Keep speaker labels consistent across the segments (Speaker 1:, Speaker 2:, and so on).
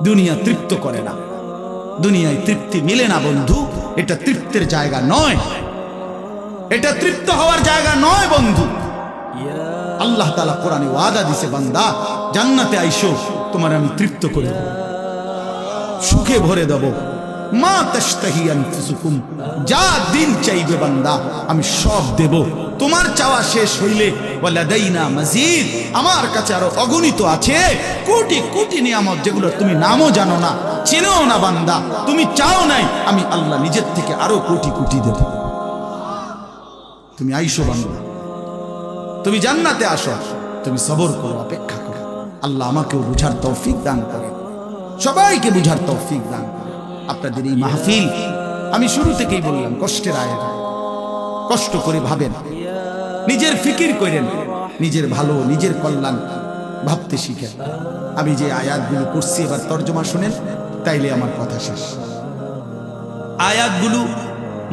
Speaker 1: দুনিয়া তৃপ্ত করে না, দুনিয়ায় তৃপ্তি মিলে না বন্ধু। এটা তৃপ্তের জায়গা নয়, এটা তৃপ্ত হওয়ার জায়গা নয় বন্ধু। আল্লাহ তাআলা কোরআনে ওয়াদা দিছে, বান্দা জান্নাতে আইসো, তোমার আমি তৃপ্ত করে দেব, সুখে ভরে দেব। মা তাশতাহি আনফুসুকুম, যা দিল চাইবে বান্দা আমি সব দেব। তোমার চাওয়া শেষ হইলে ওয়ালাদাইনা মাজিদ, আমার কাছে আরো অগণিত আছে কোটি কোটি নিয়ামত, যেগুলো তুমি নামও জানো না, চেনেও না বান্দা। তুমি চাও নাই, আমি আল্লাহ নিজের থেকে আরো কোটি কোটি দেব। তুমি আইসো বান্দা, তুমি জান্নাতে আসো, তুমি সবর করো, অপেক্ষা করো। আল্লাহ আমাকেও বুঝার তৌফিক দান করে, সবাইকে বুঝার তৌফিক দান করে। আপনাদের এই মাহফিল আমি শুরু থেকেই বললাম, কষ্টের আয়াত, কষ্ট করে ভাবেন, নিজের ফিকির করেন, নিজের ভালো নিজের কল্যাণ ভাবতে শিখেন। আমি যে আয়াতগুলো করছি এবার তর্জমা শুনেন, তাইলে আমার কথা শেষ। আয়াতগুলো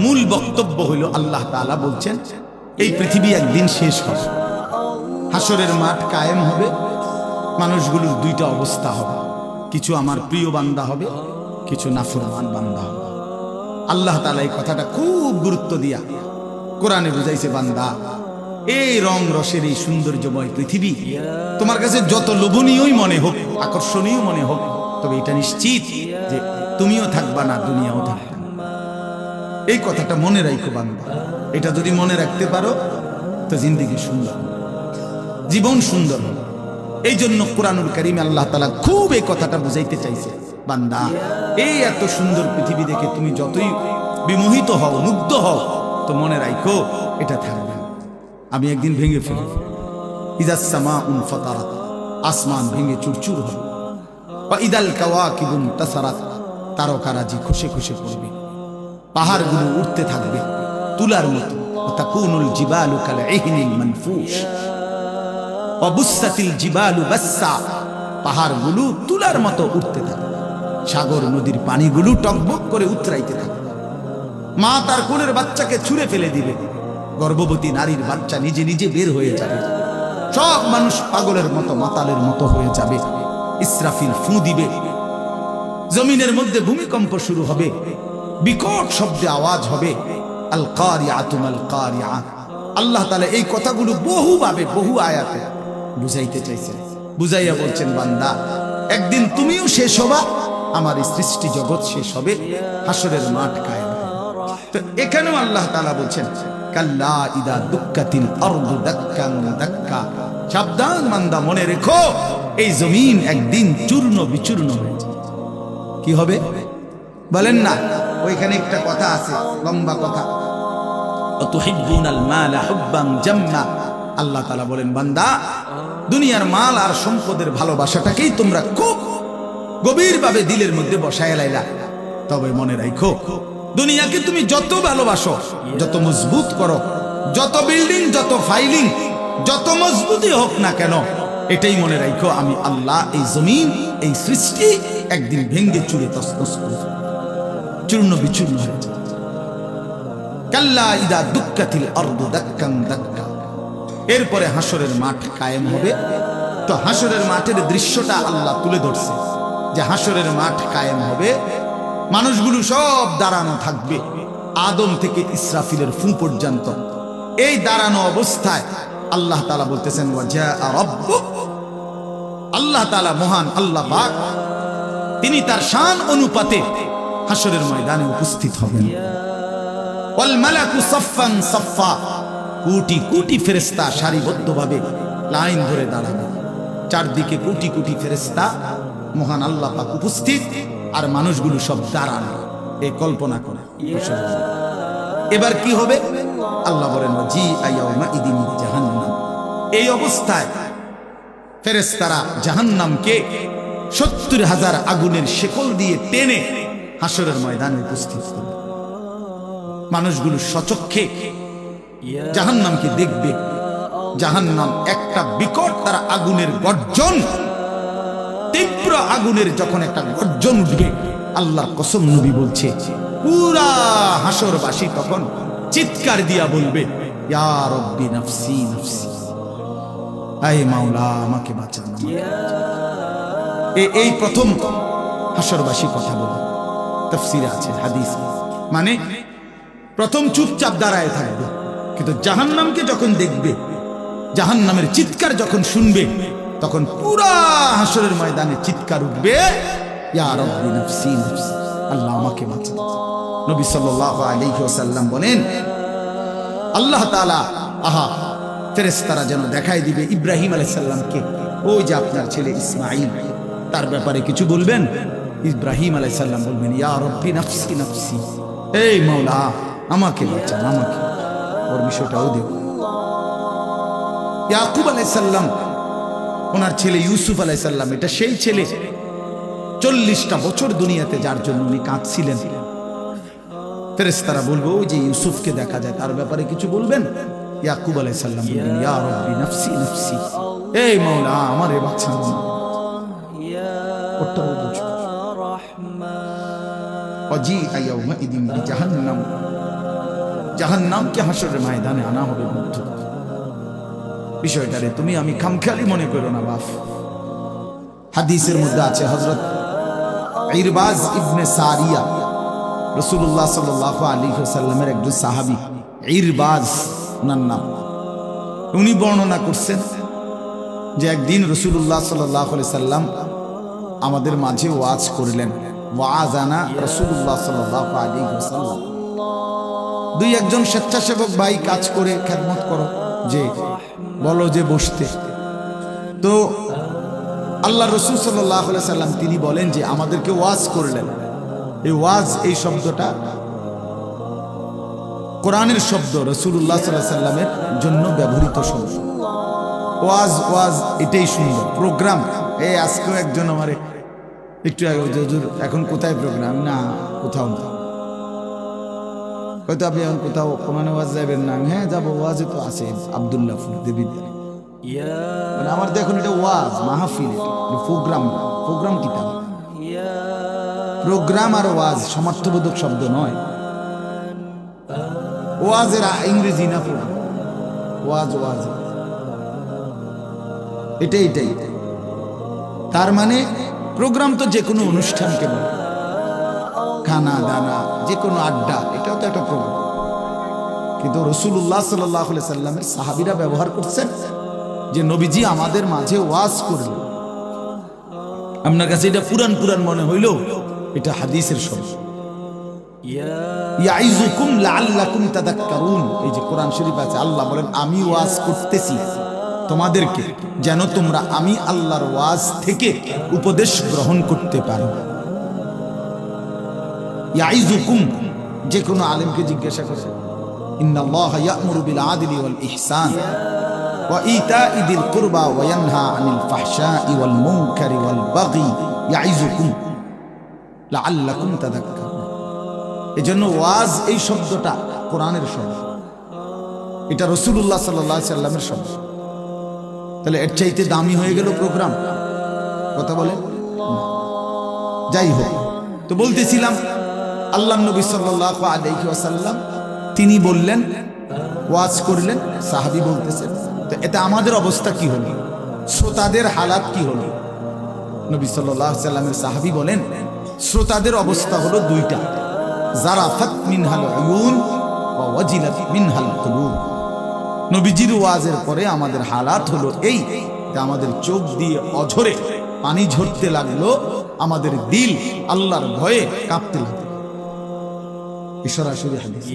Speaker 1: মূল বক্তব্য হইল, আল্লাহ তাআলা বলছেন এই পৃথিবী একদিন শেষ হবে, হাসরের মাঠ কায়েম হবে, মানুষগুলোর দুইটা অবস্থা হবে, কিছু আমার প্রিয় বান্দা হবে, কিছু নাফরমান বান্দা হবে। আল্লাহ তাআলা এই কথাটা খুব গুরুত্ব দিয়া কোরআনে বুঝাইছে, বান্দা এই রং রসের এই সৌন্দর্যময় পৃথিবী তোমার কাছে যত লোভনীয়ই মনে হোক, আকর্ষণীয় মনে হোক, তবে এটা নিশ্চিত যে তুমিও থাকবা না, দুনিয়াও থাকবে না। এই কথাটা মনে রাখো বান্দা, এটা যদি মনে রাখতে পারো তো জিন্দেগি সুন্দর, জীবন সুন্দর হবে। এই জন্য কোরআনুল কারীমে আল্লাহ তাআলা খুব এই কথাটা বুঝাইতে চাইছে, বান্দা এই এত সুন্দর পৃথিবী দেখে তুমি যতই বিমোহিত হও, মুগ্ধ হও, তো মনে রাখো এটা থাকবে, আমি একদিন ভেঙে ফেলব। ইদাস সামাউন ফাতারাত, আসমান ভেঙে চুরচুর হবে। ওয়া ইদাল কাওয়াকিবুন তাসারাত, তারকারাজি খসে খসে পড়বে, পাহাড়গুলো উঠতে থাকবে তুলার মতো। ওয়া তাকুনুল জিবালু কাল ইহনিল মানফুশ ওয়া বুসাতিল জিবালু বাসসা, পাহাড়গুলো তুলার মতো উঠতে থাকবে, সাগর নদীর পানিগুলো টকবক করে উতরাইতে থাকবে। মা তার কোলের বাচ্চাকে ছুঁড়ে ফেলে দিবে, গর্ভবতী নারীর বাচ্চা নিজে নিজে বের হয়ে যাবে, সব মানুষ পাগলের মতো মাতালের মতো হয়ে যাবে। ইসরাফিল ফু দিবে, জমিনের মধ্যে ভূমিকম্প শুরু হবে, বিকট শব্দে আওয়াজ হবে। আল কারিআতু মাল কারিআ। আল্লাহ তাআলা এই কথাগুলো বহুভাবে বহু আয়াতে বুঝাইতে চাইছেন, বুঝাইয়া বলছেন, বান্দা একদিন তুমিও শেষ হবা, আমার এই সৃষ্টি জগৎ শেষ হবে, হাসরের মাঠ কায়েম হবে। তো এখানেও আল্লাহ তাআলা বলছেন, কাল্লা ইদা দুক্কাতিল আরদু দাক্কান দাক্কা, সাবধান বান্দা, মনে রেখো এই জমিন একদিন চূর্ণ বিচূর্ণ হয়ে যাবে। কি হবে বলেন না? ওইখানে একটা কথা আছে, লম্বা কথা, অতুহিব্বুনাল মালা হুব্বান জাম্মা। আল্লাহ তাআলা বলেন, বান্দা দুনিয়ার মাল আর সম্পদের ভালোবাসাটাকেই তোমরা খুব গভীরভাবে দিলের মধ্যে বসায় লাইলা। তবে মনে রাখো, দুনিয়াকে তুমি যত ভালোবাসো, যত মজবুত করো, যত বিল্ডিং, যত ফাইলিং, যত মজবুতই হোক না কেন, এটাই মনে রাখো, আমি আল্লাহ এই জমিন, এই সৃষ্টি একদিন ভেঙ্গে চুরে তছনছ করে চূর্ণ বিচূর্ণ হয়ে যাবে। কাল্লা ইদা দুক্কাতিল আরদু দাক্কান দাক্কা। এরপরে হাসরের মাঠ কায়েম হবে। তো হাসরের মাঠের দৃশ্যটা আল্লাহ তুলে ধরছে, যে হাসরের মাঠ কায়েম হবে, মানুষগুলো সব দাঁড়ানো থাকবে, আদম থেকে ইসরাফিলের ফু পর্যন্ত। এই দাঁড়ানো অবস্থায় আল্লাহ তাআলা বলতেছেন, ওয়াজা রাব্বুক, আল্লাহ তাআলা মহান আল্লাহ পাক, তিনি তার শান অনুপাতে হাসরের ময়দানে উপস্থিত হবেন। ওয়াল মালাকু সাফফান সাফফা, কোটি কোটি ফেরেশতা সারিবদ্ধভাবে লাইন ধরে দাঁড়াবে, চারদিকে কোটি কোটি ফেরেশতা, মহান আল্লাহ পাক উপস্থিত, আর মানুষগুলো সব দাঁড়ানো। এই কল্পনা করে এবার কি হবে? আল্লাহ বলেন, জি আয়াউমা ইদিন জাহান্নাম। এই অবস্থায় ফেরেশতারা জাহান্নামকে ৭০,০০০ আগুনের শেকল দিয়ে টেনে হাসরের ময়দানে উপস্থিত করবে। মানুষগুলো সচক্ষে জাহান্নামকে দেখবে। জাহান্নাম একটা বিকট তারা আগুনের গর্জন, তীব্র আগুনের যখন একটা গর্জন উঠবে, আল্লাহর কসম নবী বলছে, পুরা হাসরবাসী তখন চিৎকার দিয়া বলবে, ইয়া রব্বি নাফসি নাফসি, আয় মাওলা আমাকে বাঁচান। এই প্রথম হাসরবাসী কথা বলে, তাফসীরে আছে, হাদিস। মানে প্রথম চুপচাপ দাঁড়ায় থাকবে, কিন্তু জাহান্নামকে যখন দেখবে, জাহান্নামের চিৎকার যখন শুনবে, তখন পুরা হাসরের ময়দানে চিৎকার উঠবে, ইয়া রাব্বি নাফসি নাফসি, আল্লাহ আমাকে বাঁচান। নবী সাল্লাল্লাহু আলাইহি ওয়াসাল্লাম বলেন, আল্লাহ তাআলা ফেরেশতারা যেন দেখাই দিবে ইব্রাহিম আলাইহিস সালামকে, ওই যে আপনার ছেলে ইসমাঈল, তার ব্যাপারে কিছু বলবেন। ইব্রাহিম আলাইহিস সালাম বলবেন, ইয়া রাব্বি নাফসি নাফসি, এই মাওলা আমাকে বাঁচান, আমাকে। ওর বিষয়টাও দেব। ইয়াকুব আলাইহিস সালাম, ওনার ছেলে ইউসুফ আলাইহিস সালাম, এটা সেই ছেলে 40টা বছর দুনিয়াতে যার জন্য উনি কাঁদছিলেন। ফেরেশতারা বলবো, ওই যে ইউসুফকে দেখা যায়, তার ব্যাপারে কিছু বলবেন। ইয়াকুব আলাইহিস সালাম বলবেন, ইয়া রাব্বি নাফসি নাফসি, এই মাওলা আমারে বাঁচান। ওটাও বুঝো। ওয়াজিআ ইয়াউমাইদিন বিজাহান্নাম, জাহান্নামকে হাসরের ময়দানে আনা হবে। বন্ধু, বিষয়টারে তুমি আমি খামখেয়ালি মনে করো না বাপ। হাদিসের মধ্যে আছে, হযরত ইরবাজ ইবনে সারিয়া, রাসূলুল্লাহ সাল্লাল্লাহু আলাইহি ওয়াসাল্লামের একজন সাহাবী, ইরবাজ ওনার নাম। উনি বর্ণনা করছেন যে একদিন রাসূলুল্লাহ সাল্লাল্লাহু আলাইহি সাল্লাম আমাদের মাঝে ওয়াজ করলেন। ওয়াজানা রাসূলুল্লাহ সাল্লাল্লাহু আলাইহি ওয়াসাল্লাম। দুই একজন স্বেচ্ছাসেবক ভাই কাজ করে খেদমত করো, যে বলো যে বসতে। তো আল্লাহ রাসূল সাল্লাল্লাহু আলাইহি সাল্লাম তিনি বলেন যে আমাদেরকে ওয়াজ করলেন। এই ওয়াজ, এই শব্দটা কোরআনের শব্দ, রাসূলুল্লাহ সাল্লাল্লাহু আলাইহি সাল্লামের জন্য ব্যবহৃত শব্দ। ওয়াজ ওয়াজ এটাই সুন্দর। প্রোগ্রাম, এই আজকেও একজন আমারে একটু আগে, হুজুর এখন কোথায় প্রোগ্রাম? না, কোথাও না। হয়তো আপনি এখন কোথাও কোরআনে ওয়াজ যাবেন না? হ্যাঁ যাবো, ওয়াজে তো আছে আব্দুল্লাহপুর দেবিদ্যালয়। মানে আমার তো এখন এটা ওয়াজ মাহফিল, প্রোগ্রাম। প্রোগ্রাম কি? প্রোগ্রাম আর ওয়াজ সমার্থবোধক শব্দ নয়। ওয়াজের ইংরেজি না প্রোগ্রাম, ওয়াজ ওয়াজ এটাই। তার মানে প্রোগ্রাম তো যে কোনো অনুষ্ঠানকে বলে, খানা দানা, যে কোনো আড্ডা, এটাও তো একটা প্রোগ্রাম। কিন্তু রাসূলুল্লাহ সাল্লাল্লাহু আলাইহি সাল্লামের সাহাবীরা ব্যবহার করছেন যে নবীজি আমাদের মাঝে ওয়াজ করলেন। আপনার কাছে এটা পুরান পুরান মনে হইল, এটা হাদিসের শব্দ। ইয়াইযুকুম লাআল্লাকুম তাযাক্কারুন, এই যে কোরআন শরীফ আছে, আল্লাহ বলেন আমি ওয়াজ করতেছি তোমাদেরকে, যেন তোমরা আমি আল্লাহর ওয়াজ থেকে উপদেশ গ্রহণ করতে পারো। ইয়াইযুকুম, যে কোনো আলেমকে জিজ্ঞাসা করে, ইন্নাল্লাহা ইয়া'মুরু বিল আদলি ওয়াল ইহসান ওয়া ইতা'i যিল কুরবা ওয়া ইয়ানহা আনিল ফাহশা'i ওয়াল মুনকারি ওয়াল বাগি ইয়াইযুকুম লাআল্লাকুম তাযাক্কারুন। এজন্য ওয়াজ, এই শব্দটা কোরআনের শব্দ, এটা রাসূলুল্লাহ সাল্লাল্লাহু আলাইহি সাল্লামের শব্দ। তাহলে এর চাইতে দামি হয়ে গেল প্রোগ্রাম? কথা বলেন। যাই হোক, তো বলতেছিলাম আল্লাহ নবী সাল্লাল্লাহু আলাইহি ওয়াসাল্লাম তিনি বললেন, ওয়াজ করলেন, সাহাবী বলতেছেন। তো এতে আমাদের অবস্থা কি হলো? শ্রোতাদের হালাত কি হলো? নবী সাল্লাল্লাহু আলাইহি সাল্লামের সাহাবী বলেন, শ্রোতাদের অবস্থা হলো দুইটা, জারাফাত মিনহাল উয়ুন ওয়া ওয়াজিলাত মিনহাল কুলুব। নবীজির ওয়াজের পরে আমাদের হালাত হলো এই যে আমাদের চোখ দিয়ে অঝরে পানি ঝরতে লাগলো, আমাদের দিল আল্লাহর ভয়ে কাঁপতে লাগলো। সরাসরি হাদিস।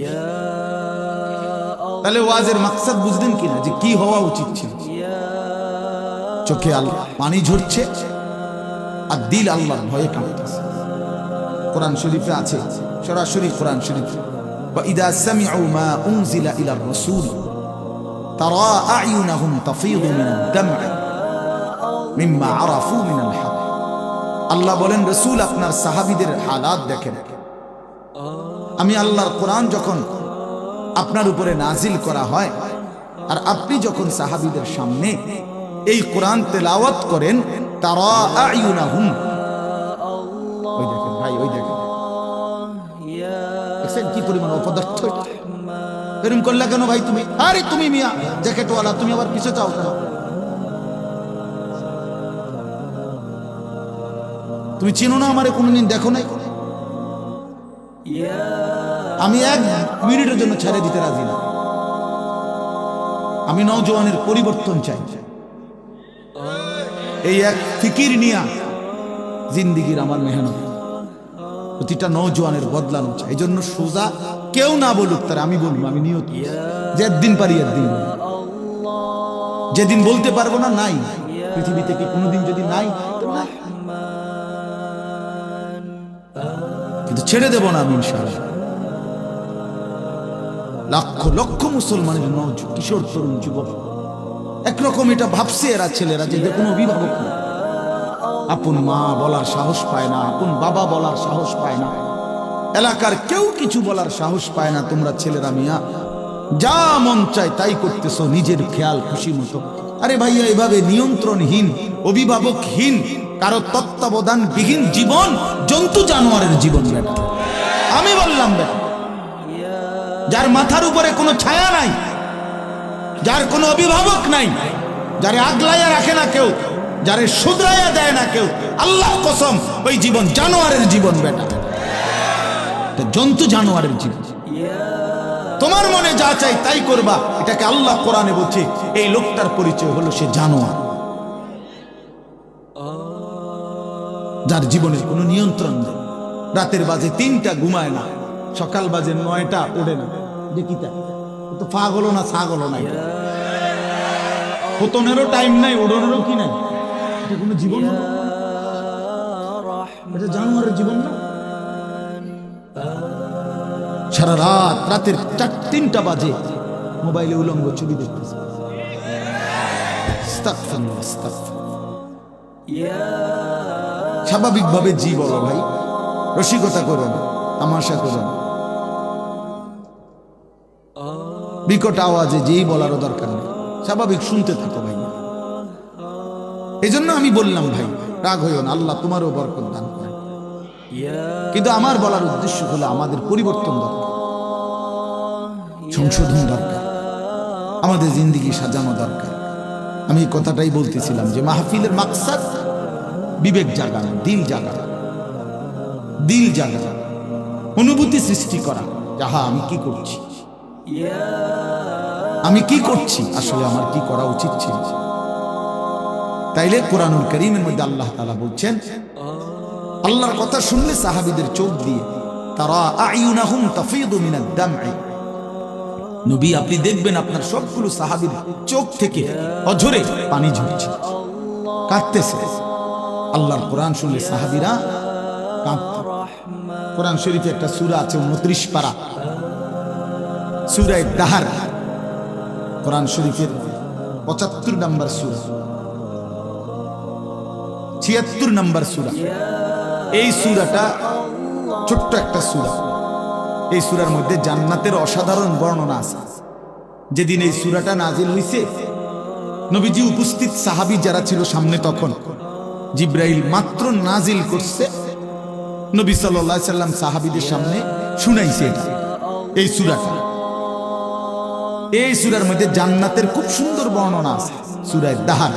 Speaker 1: তাহলে ওয়াজের মাকসাদ বুঝলেন কিনা, যে কি হওয়া উচিত ছিল? চোখে পানি ঝরছে আর দিল আল্লাহর ভয়ে কাঁপতেছে। কোরআন শরীফে আছে, সরাসরি কোরআন শরীফে, ওয়া ইযা সামি'উ মা উনজিলা ইলার রাসূল তারা আ'য়ুনাহুম তাফীদু মিনাদ দাম'i মিম্মা আরাফু মিনাল হক। আল্লাহ বলেন, রাসূল আপনার সাহাবীদের হালাত দেখেন। আমি আল্লাহর কোরআন যখন আপনার উপরে নাজিল করা হয় আর আপনি যখন সাহাবীদের সামনে এই কোরআন তেলাওয়াত করেন, তারা আ'য়ুনাহুম, ওই দেখেন ভাই, ওই দেখেন কি পরিমাণ অপদার্থ। এরকম করলা কেন ভাই তুমি? আরে তুমি মিয়া জ্যাকেটওয়ালা, তুমি আবার পিছে চাও কেন? তুমি চিনো না আমারে, কোনোদিন দেখো নাই? আমি 1 মিনিটের জন্য ছেড়ে দিতে রাজি না। আমি নওজওয়ানের পরিবর্তন চাই। এই এক ফিকির নিয়া জিন্দিগির আমার মেহনত, প্রতিটা নওজওয়ানের বদলানো চাই। এই জন্য সোজা কেউ না বলুক, তার আমি বলবো, আমি নিয়ত যে একদিন পারি একদিন বলবো। যেদিন বলতে পারবো না, নাই পৃথিবী থেকে কোনোদিন, যদি নাই তো নাই, কিন্তু ছেড়ে দেব না আমি ইনশাআল্লাহ। লক্ষ লক্ষ মুসলমানের কিশোর তরুণ যুবক একরকম এটা ভাবছে এরা ছেলেরা যে কোনো অভিভাবক না, আপন মা বলার সাহস পায় না, আপন বাবা বলার সাহস পায় না, এলাকার কেউ কিছু বলার সাহস পায় না। তোমরা ছেলেরা মিয়া যা মন চায় তাই করতেছো নিজের খেয়াল খুশি মতো। আরে ভাইয়া, এভাবে নিয়ন্ত্রণহীন, অভিভাবকহীন, কারো তত্ত্বাবধানবিহীন জীবন জন্তু জানোয়ারের জীবন বেটা। আমি বললাম বেটা, যার মাথার উপরে কোনো ছায়া নাই, যার কোনো অভিভাবক নাই, যারে আগলাইয়া রাখে না কেউ, যারে শুধরাইয়া দেয় না কেউ, আল্লাহর কসম ওই জীবন জানোয়ারের জীবন বেটা, জন্তু জানোয়ারের জীবন। তোমার মনে যা চাই তাই করবা, এটাকে আল্লাহ কোরআনে বলছে এই লোকটার পরিচয় হলো সে জানোয়ার, যার জীবনের কোনো নিয়ন্ত্রণ নেই। রাতের বাজে 3টা ঘুমায় না, সকাল বাজে 9টা ওঠে না। দেখিতা তো পাগল না ছাগল নাই, পতনেরও টাইম নাই, ওড়নেরও কি নাই। এটা কোনো জীবন না, এটা জানোয়ারের জীবন না। সারা রাত, রাতের 3টা বাজে মোবাইলে উলঙ্গ ছবি দেখতেছে। স্বাভাবিকভাবে জি বলো ভাই, রসিকতা করো না, তামাশা করো না, বিকট আওয়াজে যেই বলারও দরকার নেই, স্বাভাবিক শুনতে থাকো ভাই। এই জন্য আমি বললাম ভাই রাগ হইও না, আল্লাহ তোমারও বরকত দান করে। কিন্তু আমার বলার উদ্দেশ্য হলো আমাদের পরিবর্তন দরকার, সংশোধন দরকার, আমাদের জিন্দেগি সাজানো দরকার। আমি এই কথাটাই বলতেছিলাম যে মাহফিলের মাকসাদ বিবেক জাগানো, দিল জাগানো, দিল জাগানো, অনুভূতি সৃষ্টি করা। যাহা আমি কি করছি, আমি কি করছি, আসলে আমার কি করা উচিত ছিল। তাইলে কোরআনুল কারীমের মধ্যে আল্লাহ তাআলা বলছেন, আল্লাহর কথা শুনলে সাহাবীদের চোখ দিয়ে তারা আয়ুনাহুম তাফিদু মিনাদ দামঈ, নবী আপনি দেখবেন আপনার সবগুলো সাহাবীর চোখ থেকে অঝরে পানি ঝরছে, কাঁদতেছে। আল্লাহর কোরআন শুনলে সাহাবীরা কাঁদত। কোরআন শরীফে একটা সূরা আছে 29 পারা, সূরা দাহর, কোরআন শরীফের 75 নম্বর সূরা, 76 নম্বর সূরা। এই সূরাটা ছোট্ট একটা সূরা। এই সূরার মধ্যে জান্নাতের অসাধারণ বর্ণনা আছে। যেদিন এই সূরাটা নাজিল হইছে, নবীজি উপস্থিত সাহাবী যারা ছিল সামনে, তখন জিবরাইল মাত্র নাজিল করছে, নবী সাল্লাল্লাহু আলাইহি সাল্লাম সাহাবীদের সামনে শুনাইছে এটা, এই সূরাটা। এই সূরার মধ্যে জান্নাতের খুব সুন্দর বর্ণনা আছে, সূরা দাহর।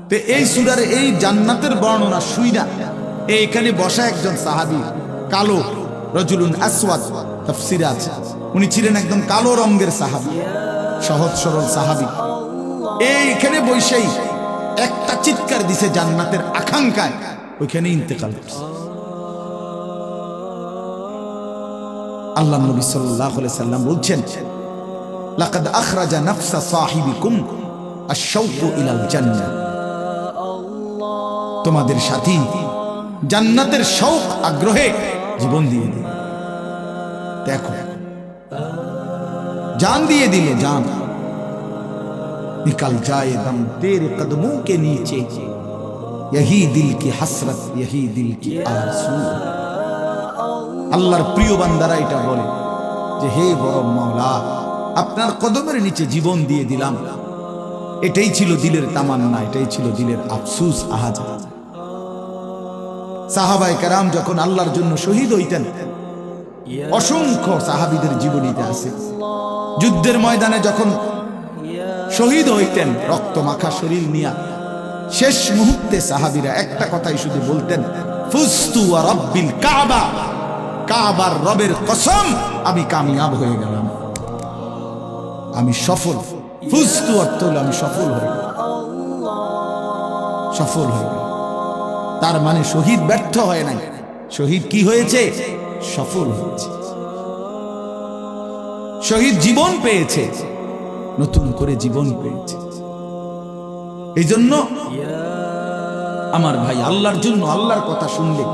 Speaker 1: তো এই সূরার এই জান্নাতের বর্ণনা শুইনা এইখানে বসা একজন সাহাবী, কালো, রজুলুন আসওয়াদ তাফসীরে আছে, উনি ছিলেন একদম কালো রঙের সাহাবী, সহজ সরল সাহাবী। এইখানে বসেই একটা চিৎকার দিছে জান্নাতের আকাঙ্ক্ষায়, ওইখানে ইন্তেকাল করছে। আল্লাহ নবী সাল্লাল্লাহু আলাইহি সাল্লাম বলছেন, লাকাদ আখরাজা নাফসা সাহিবিকুম আশ-শাওকু ইলাল জান্নাহ, তোমাদের সাথী জান্নাতের শৌক আগ্রহে জীবন দিয়ে দিল। দেখো, जान दिए दिले जान, निकल जाए दम तेरे कदमों के नीचे, यही दिल की हसरत, यही दिल की आरज़ू। আল্লাহর প্রিয় বান্দারা এটা বলে যে হে বড় মাওলা, আপনার কদমের নিচে জীবন দিয়ে দিলাম। এটাই ছিল দিলের তামান্না, এটাই ছিল দিলের আফসোস, আহাজার। সাহাবায়ে কেরাম যখন আল্লাহর জন্য শহীদ হইতেন, অসংখ্য সাহাবীদের জীবনীতে আছে, যুদ্ধের ময়দানে যখন শহীদ হইতেন রক্ত মাখা শরীর নিয়ে, শেষ মুহূর্তে সাহাবীরা একটা কথাই শুধু বলতেন, ফুস্তু ওয়া রাব্বিল কাবা, কাবার রবের কসম আমি কামিয়াব হয়ে গেলাম, আমি সফল। ফুস্তু অর্থ হলো আমি সফল হয়ে গেলাম, সফল হয়ে গেলাম। তার মানে শহীদ ব্যর্থ হয় নাই, শহীদ কি হয়েছে? সফল হয়েছে। শহীদ জীবন পেয়েছে, নতুন করে জীবন পেয়েছে। এই জন্য আমার ভাই, আল্লাহর জন্য আল্লাহর কথা শুনলে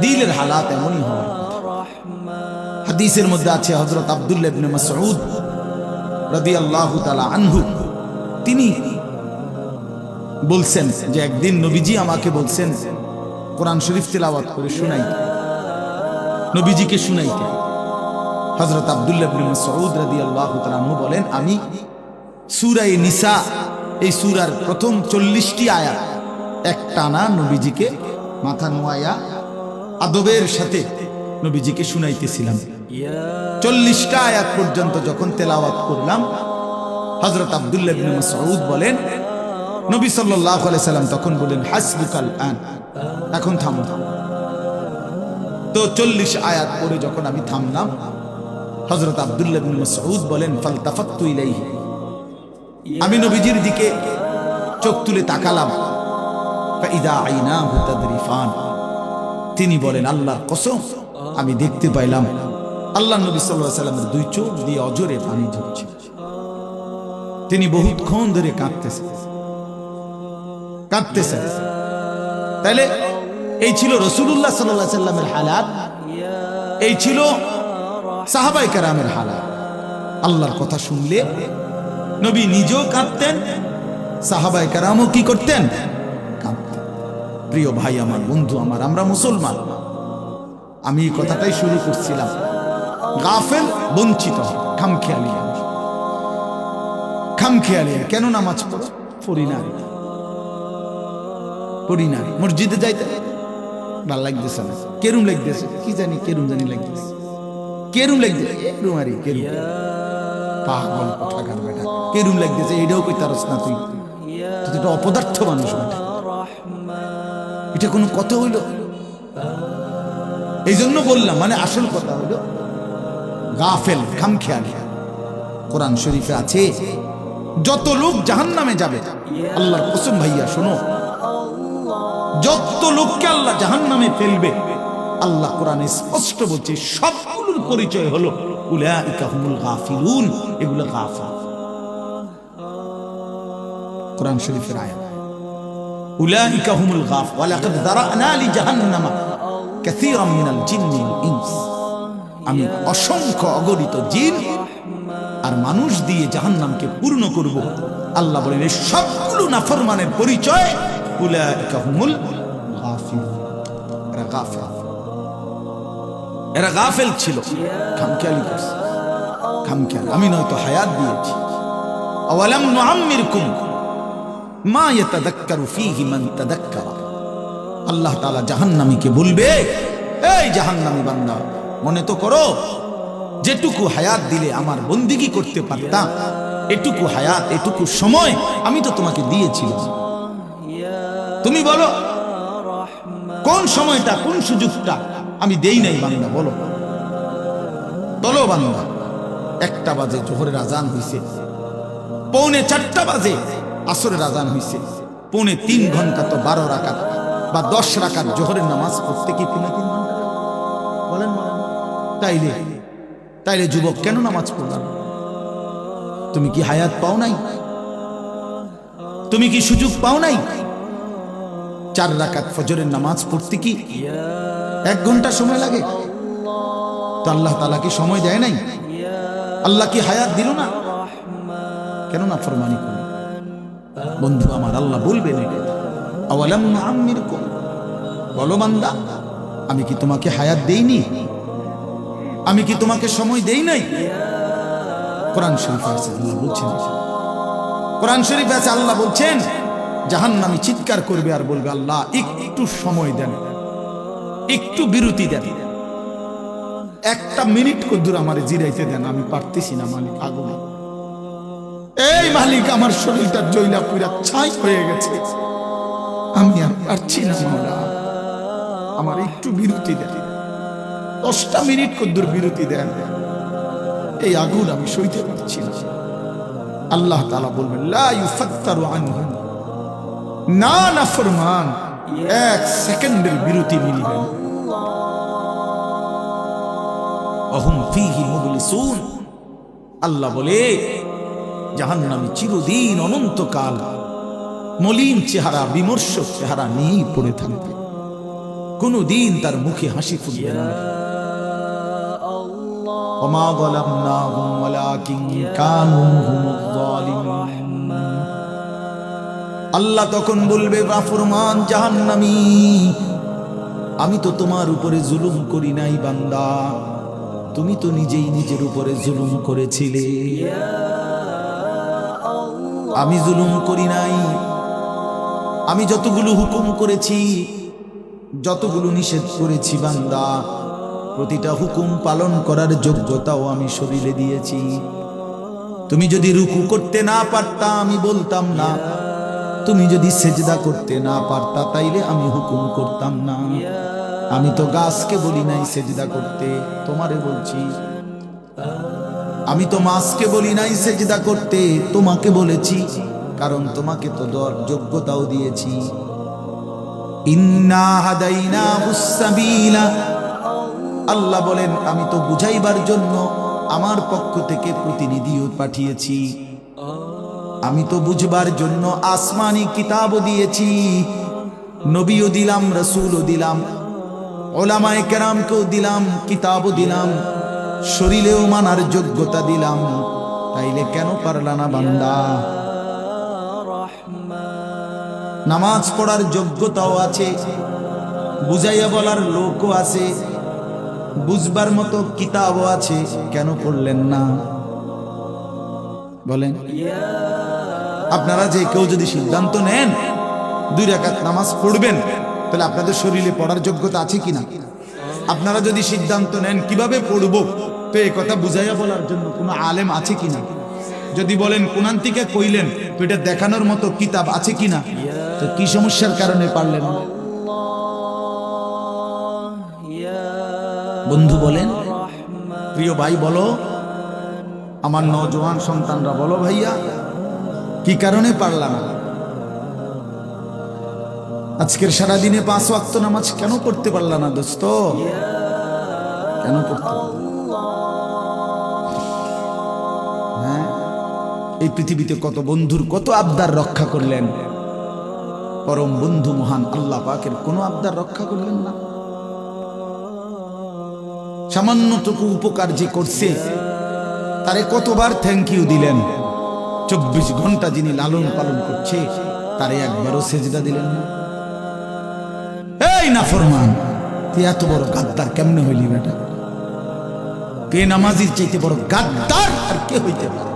Speaker 1: দিলের হালাত এমনই হয়। হাদিসের মধ্যে আছে হযরত আব্দুল্লাহ ইবনে মাসউদ রাদিয়াল্লাহু তাআলা আনহু, তিনি বলছেন যে একদিন নবীজি আমাকে বলছেন কোরআন শরীফ তেলাওয়াত করে শুনাইতে, নবীজিকে শুনাইতে। হযরত আব্দুল্লাহ ইবনে মাসউদ রাদিয়াল্লাহু তাআলা আনহু বলেন, আমি সূরা নিসা, এই সূরার প্রথম 40টি আয়াত একটানা নবীজিকে মাথা নোয়ায়া আদবের সাথে নবীজিকে শুনাইতেছিলাম। 40টা আয়াত পর্যন্ত যখন তেলাওয়াত করলাম, হযরত আব্দুল্লাহ ইবনে মাসউদ বলেন, নবী সাল্লাল্লাহু আলাইহি সাল্লাম তখন বলেন, হাসবুকাল আন, এখন থামো। তো 40 আয়াত পরে যখন আমি থামলাম, হযরত আব্দুল্লাহ ইবনে মাসউদ বলেন, ফালতাফাততু ইলাইহি, আমি নবীজির দিকে চোখ তুলে তাকালাম, ফাইদা আইনাহু তাদরিফান, তিনি বলেন, আল্লাহর কসম আমি দেখতে পাইলাম আল্লাহ নবী সাল্লাল্লাহু আলাইহি সাল্লামের দুই চোখ দিয়ে অজরে পানি ঝরছে। তিনি বহুক্ষণ ধরে কাঁদতেছেন। তাহলে এই ছিল রাসূলুল্লাহ সাল্লাল্লাহু আলাইহি সাল্লামের হালাত, এই ছিল সাহাবায়ে কেরামের হালাত। আল্লাহর কথা শুনলে নবী নিজেও কাঁদতেন, সাহাবায়ে কেরামও কি করতেন? কাঁদতেন। প্রিয় ভাই আমার, বন্ধু আমার, আমরা মুসলমান। আমি এই কথাটাই শুরু করছিলাম, গাফেল, বঞ্চিত, খামখেয়ালি। কেন নামাজ পড়ি না, মসজিদে যাইতে ভাল লাগতেছে না, কেরুম লাগতেছে, কি জানি কেরুম লাগতেছে, পাগল কোথাকার বেটা, কেরুম লাগতেছে, এটাও কই তারস না তুই? তুই তো অপদার্থ মানুষ বেটা, এটা কোনো কথা হইল? এই জন্য বললাম, মানে আসল কথা হইল গাফেল, খামখেয়ালি। কোরআন শরীফে আছে, যত লোক জাহান্নামে যাবে, আল্লাহর কসম ভাইয়া শোনো, যত লোককে আল্লাহ জাহান্নামে ফেলবে, আল্লাহ কোরআনে স্পষ্ট বলছে সবগুলোর পরিচয় হলো উলাইকা হুমুল গাফিলুন, এগুলো গাফিল। কোরআন শরীফের আয়াত, উলাইকা হুমুল গাফিল, ওয়া লাকাদ যারানা লি জাহান্নামা কাসীরাম মিনাল জিন্নি ওয়াল ইনস, আমি অসংখ্য অগণিত জিন আর মানুষ দিয়ে জাহান্নামকে পূর্ণ করব। আল্লাহ বলেন এই সবগুলো নাফরমানের পরিচয় উলাইকা হুমুল গাফিলুন, এরা গাফেল ছিল, খামখেয়ালি করছে, খামখেয়ালি। আমি নয়তো হায়াত দিয়েছি, আওয়ালাম নুআম্মিরকুম মা ইয়াতাযাক্কারু ফীহি মান তাযাক্কারা। আল্লাহ তাআলা জাহান্নামীকে বলবে, এই জাহান্নামী বান্দা, মনে তো করো যেটুকু হায়াত দিলে আমার বন্দিগি করতে পারতাম, এটুকু হায়াত, এটুকু সময় আমি তো তোমাকে দিয়েছিলাম। তুমি বলো কোন সময়টা, কোন সুযোগটা আমি দেই নাই বান্দা? বলো বান্দা। 1টা বাজে জোহরের আজান হইছে, 3:45 বাজে আসরের আজান হইছে, 3.5 ঘন্টা তো 12 রাকাত বা 10 রাকাত জোহরের নামাজ পড়তে কি 3.5 ঘন্টা? বলেন তাইলে যুবক কেন নামাজ পড়লাম? তুমি কি হায়াত পাও নাই? তুমি কি সুযোগ পাও নাই? 4 রাকাত ফজরের নামাজ পড়তে কি 1 ঘন্টা সময় লাগে? তো আল্লাহ তাআলা কি সময় দেয় নাই? আল্লাহ কি হায়াত দিল না? কেন না ফরমানি করো? বন্ধু আমার, আল্লাহ বলবেন, আওয়ালাম নুআম্মিরকুম, বলো বান্দা, আমি কি তোমাকে হায়াত দেইনি? আমি কি তোমাকে সময় দেই নাই? কোরআন শরীফে আছে, আল্লাহ বলছেন, কোরআন শরীফে আছে, আল্লাহ বলছেন জাহান্নামী চিৎকার করবে আর বলবে, আল্লাহ একটু সময় দেন, একটু বিরতি দেন, 1টা মিনিট কদ্দুর আমারে জিরাইতে দেন, আমি পারতেছি না, মালিক আগুন, এই মালিক, আমার শরীরটা জৈলা পুরা ছাই হয়ে গেছে, আমি আর পারছি না মাওলা, আমার একটু বিরতি দেন, 10টা মিনিট কদ্দুর বিরতি দেন, এই আগুন আমি সইতে পারছি না। আল্লাহ তাআলা বলবেন লা ইউফাত্তারু আনহু, না নাফরমান, 1 সেকেন্ডের বিরতি মিলবে না। ওয়াহুম ফীহি মুবলিসুন, আল্লাহ বলে জাহান্নামী চিরদিন অনন্তকাল মলিন চেহারা, বিমর্ষ চেহারা নিয়ে পড়ে থাকবে, কোনদিন তার মুখে হাসি ফুটবে না। ওমা যালামনাহুম ওয়ালাকিন কানু হুমুয যালিমুন, আল্লাহ তখন বলবে নাফরমান জাহান্নামী, আমি তো তোমার উপরে জুলুম করি নাই বান্দা, তুমি তো নিজেই নিজের উপরে জুলুম করেছিলে, আমি জুলুম করি নাই। আমি যতগুলো হুকুম করেছি, যতগুলো নিষেধ করেছি বান্দা, প্রতিটা হুকুম পালন করার যোগ্যতাও আমি শরীরে দিয়েছি। তুমি যদি রুকু করতে না পারতা আমি বলতাম না, তুমি যদি সেজদা করতে না পারতা তাইলে আমি হুকুম করতাম না। আমি তো গাছকে বলি নাই সেজদা করতে, তোমারে বলছি। আমি তো মাছকে বলি নাই সেজদা করতে, তোমাকে বলেছি, কারণ তোমাকে তো যোগ্যতাও দিয়েছি। ইন্না হাদাইনাহুস সাবিলা, আল্লাহ বলেন আমি তো বুঝাইবার জন্য আমার পক্ষ থেকে প্রতিনিধিও পাঠিয়েছি, আমি তো বুঝবার জন্য আসমানি কিতাবও দিয়েছি, নবীও দিলাম, রাসূলও দিলাম, উলামায়ে কেরামকেও দিলাম, কিতাবও দিলাম, শরীরেও মানার যোগ্যতা দিলাম, তাইলে কেন পারলা না বান্দা? নামাজ পড়ার যোগ্যতাও আছে, বুঝাইয়া বলার লোকও আছে, বুঝবার মতো কিতাবও আছে, কেন পড়লেন না বলেন? আপনারা যে কেউ যদি সিদ্ধান্ত নেন 2 রাকাত নামাজ পড়বেন, তাহলে আপনাদের শরীরে পড়ার যোগ্যতা আছে কিনা? আপনারা যদি সিদ্ধান্ত নেন কিভাবে পড়বো, তো এই কথা বুঝাইয়া বলার জন্য কোনো আলেম আছে কিনা? যদি বলেন কোরআন থেকে কইলেন, তো এটা দেখানোর মতো কিতাব আছে কিনা? তো কি সমস্যার কারণে পারলেন না? বন্ধু বলেন, প্রিয় ভাই বলো, আমার নওজোয়ান সন্তানরা বলো, ভাইয়া কি কারণে পারলা না? আজকের সারা দিনে 5 ওয়াক্ত নামাজ কেন পড়তে পারলা না দোস্ত? কেন পড়তে? হ্যাঁ, এই পৃথিবীতে কত বন্ধুর কত আবদার রক্ষা করলেন, পরম বন্ধু মহান আল্লাহ পাকের কোনো আবদার রক্ষা করলেন না। সামান্যটুকু উপকার যে করছে তারে কতবার থ্যাংক ইউ দিলেন। 24 ঘন্টা যিনি লালন পালন করছে তারে একবারও সেজদা দিলেন না। এই নাফরমান, তুই এত বড় গাদ্দার কেমনে হইলি বেটা? বেনামাজির চাইতে বড় গাদ্দার আর কে হইতে পারে?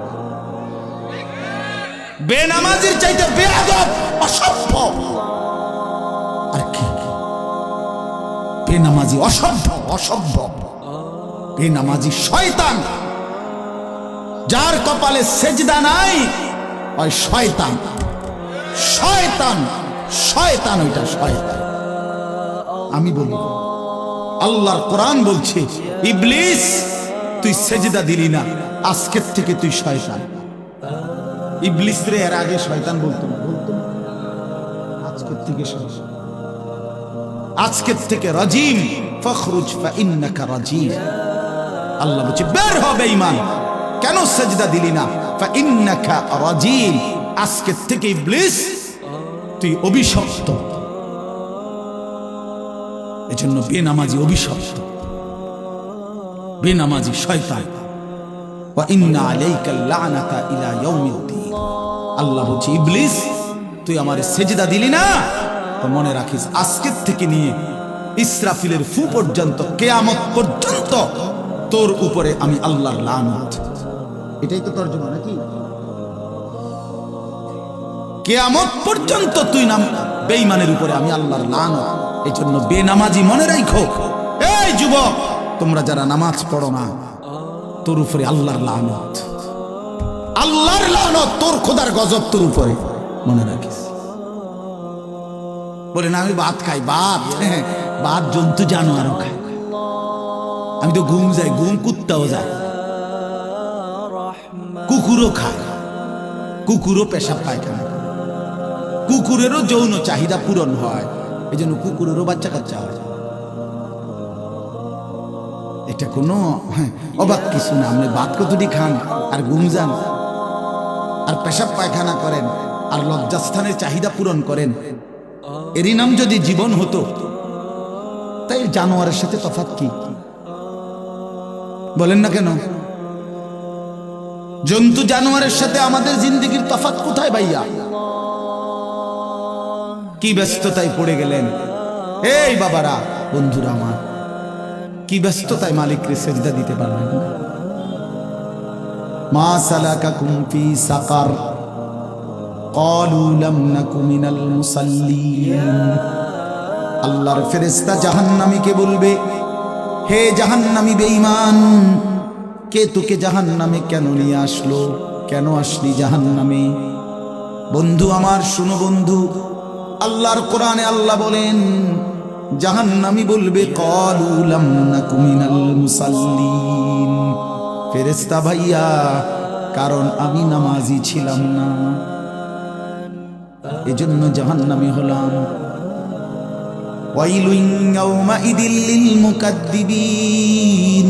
Speaker 1: বেনামাজির চাইতে বেয়াদব, অসভ্য আর কি? বেনামাজি অসভ্য, অসভ্য বেনামাজি শয়তান, যার কপালে সেজদা নাই ওই শয়তান, শয়তান, শয়তান, ওইটা শয়তান। আমি বলি, আল্লাহর কোরআন বলছে, ইবলিস তুই সেজদা দিলি না, আজকের থেকে তুই শয়তান। ইবলিস রে এর আগে শয়তান বলতো না, বলতো না, আজকের থেকে শয়তান, আজকের থেকে রাজিম, ফখরুজ ফাইন্নাকা রাজিম। আল্লাহ বলছে বের হ বেঈমান, কেন সেজদা দিলি না? ফাইন্নাকা রাজিম, আজকের থেকে ইবলিস তুই অভিশপ্ত। এজন্য বেনামাজি অভিশপ্ত, বেনামাজি শয়তান। ওয়া ইন্না আলাইকাল লানাতা ইলা ইয়াউমিদ্দিন। আল্লাহ বলছে ইবলিস তুই আমারে সেজদা দিলি না, তো মনে রাখিস আজকের থেকে নিয়ে ইসরাফিলের ফু পর্যন্ত, কিয়ামত পর্যন্ত তোর উপরে আমি আল্লাহর লানত। এটাই তো তরজমা নাকি? কিয়ামত পর্যন্ত তুই নাম বেঈমানের উপরে আমি আল্লাহর লানত। এই জন্য বেনামাজি মনে রাখো, এই যুবক তোমরা যারা নামাজ পড়ো না, তোর উপরে আল্লাহর লানত। আল্লাহর লানত, তোর খোদার গজব তোর উপরে, মনে রাখিস। বলে না আমি ভাত খাই, ভাত ভাত জন্তু জানোয়ারও খায়, আমি তো ঘুম যাই, ঘুম কুত্তাও যায়, কুকুরও খায়, কুকুরও পেশাব পায়খানা করে, কুকুরেরও যৌন চাহিদা পূরণ হয়, এই জন্য কুকুরেরও বাচ্চা কাচ্চা হয়। এটা কোনো অবাক কিছু না। আপনি ভাত কতটি খান আর ঘুম যান আর পেশাব পায়খানা করেন আর লজ্জাস্থানের চাহিদা পূরণ করেন, এরই নাম যদি জীবন হতো, তাই জানোয়ারের সাথে তফাৎ কি? বলেন না কেন? জন্তু জানোয়ারের সাথে আমাদের জিন্দেগির তফাৎ কোথায় ভাইয়া? কি ব্যস্ততায় পড়ে গেলেন এই বাবারা, বন্ধুরা আমার, কি ব্যস্ততায় মালিককে সেজদা দিতে পারলেন না? মা সালাকাকুম ফি সাকার ক্বালু লাম নাকু মিনাল মুসাল্লিন। আল্লাহর ফেরেশতা জাহান্নামীকে বলবে, হে জাহান্নামী বেঈমান, কে তোকে জাহান্নামে কেন নিয়ে আসলো? কেন আসলি জাহান্নামে? বন্ধু আমার শুনো বন্ধু, আল্লাহর কোরআনে আল্লাহ বলেন, জাহান্নামী বলবে ক্বালু লাম নাকু মিনাল মুসাল্লিন, ফেরেশতা ভাইয়া, কারণ আমি নামাজি ছিলাম না, এজন্য জাহান্নামী হলাম। ওয়াইলুন ইয়াওমাইদিল লিল মুকাদ্দিবিন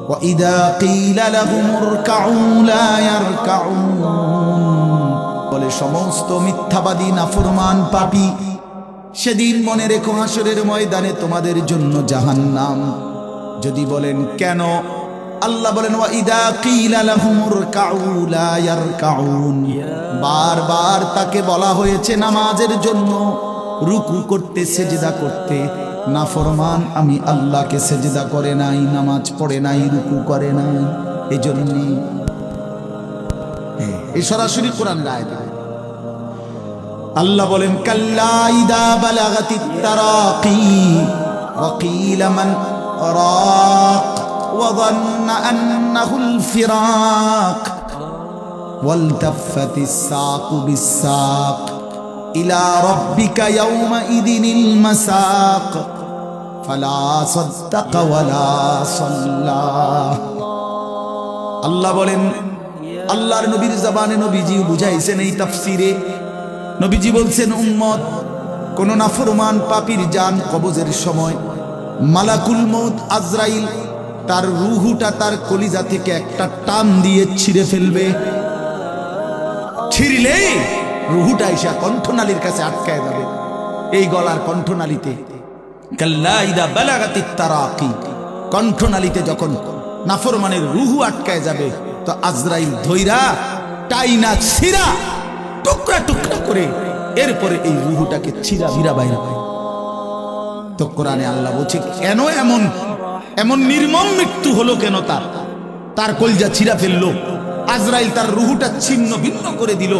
Speaker 1: ওয়া ইযা ক্বিলা লাহুম ইরকাউ লা ইয়ারকাউন। বলে সমস্ত মিথ্যাবাদী নাফরমান পাপী, সেদিন মনে রেখো হাসরের ময়দানে তোমাদের জন্য জাহান্নাম। যদি বলেন কেন, আল্লাহ বলেন ওয়া ইযা ক্বিলা লাহুম ইরকাউ লা ইয়ারকাউন, বারবার তাকে বলা হয়েছে নামাজের জন্য, রুকু করতে, সেজদা করতে, নাফরমান আমি আল্লাহকে সেজদা করে নাই, নামাজ পড়ে নাই, রুকু করে নাই, এজন্য এই সরাসরি কোরআন আয়াত। আল্লাহ বলেন কাল্লা ইদা বালাগাতিত তারাকি ওয়া কিলা মান রাক ওয়া যান্না আন্নাহুল ফিরাক ওয়ালতাফাতিস সাকু বিস-সাক ইলা রাব্বিকা ইয়াওমাইদিনিল মাসাক ফালা সাদ্দাকা ওয়ালা সাল্লা। আল্লাহ বলেন, আল্লাহর নবীর জবানে নবীজি বুঝাইছেন এই তাফসিরে, নবীজি বলছেন উম্মত, কোন নাফরমান পাপীর জান কবজের সময় মালাকুল মউত আজরাইল তার রূহটা তার কলিজা থেকে একটা টান দিয়ে ছিঁড়ে ফেলবে। ছিঁড়লে রূহটা এসে কণ্ঠনালীর কাছে আটকায় যাবে, এই গলার কণ্ঠনালীতে। কাল্লা ইদা বালাগাতিত তারাকি, কণ্ঠনালীতে যখন নাফরমানের রূহ আটকায় যাবে, তো আজরাইল ধইরা টাইনা ছিঁড়া টুকরা টুকরা করে এরপরে এই রূহটাকে ছিঁড়া ভিড়া বাইরে। তো কোরআনে আল্লাহ বলছে কেন এমন এমন নির্মম মৃত্যু হলো, কেন তার কলজা ছিঁড়া ফেললো, আজরাইল তার রূহটা ছিন্ন ভিন্ন করে দিল,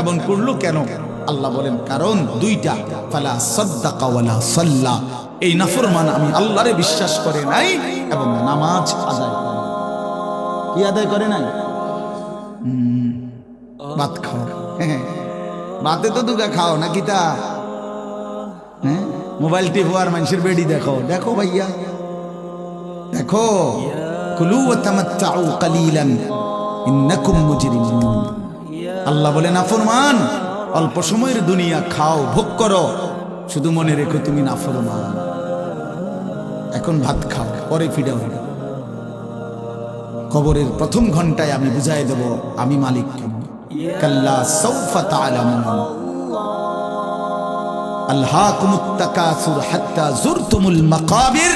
Speaker 1: এমন করলো কেন? আল্লাহ বলেন কারণ দুইটা, ফালা সাদ্দাকা ওয়ালা সাল্লা, এই নাফরমান আমি আল্লাহরে বিশ্বাস করে নাই এবং নামাজ আদায় করে নাই। কি আদায় করে নাই? ভাত খাও, ভাতে তো দুগা খাও নাকি তা? হ্যাঁ, মোবাইল টিপো আর মানুষের বেডি দেখো, দেখো ভাইয়া দেখো, কুলু ওয়া তামাত্তাউ কালিলান ইন্নাকুম মুজরিমুন। আল্লাহ বলে নাফরমান, অল্প সময়ের দুনিয়া খাও, ভোগ করো, শুধু মনে রেখো তুমি নাফরমান। এখন ভাত খাও, পরে ফিরে হবে। কবরের প্রথম ঘন্টায় আমি বুঝাই দেব আমি মালিক কেমন। কাল্লা সাউফা তা'লামুন আলহাকুমুত তাকাসুর হাত্তা যুরতুমুল মাকাবির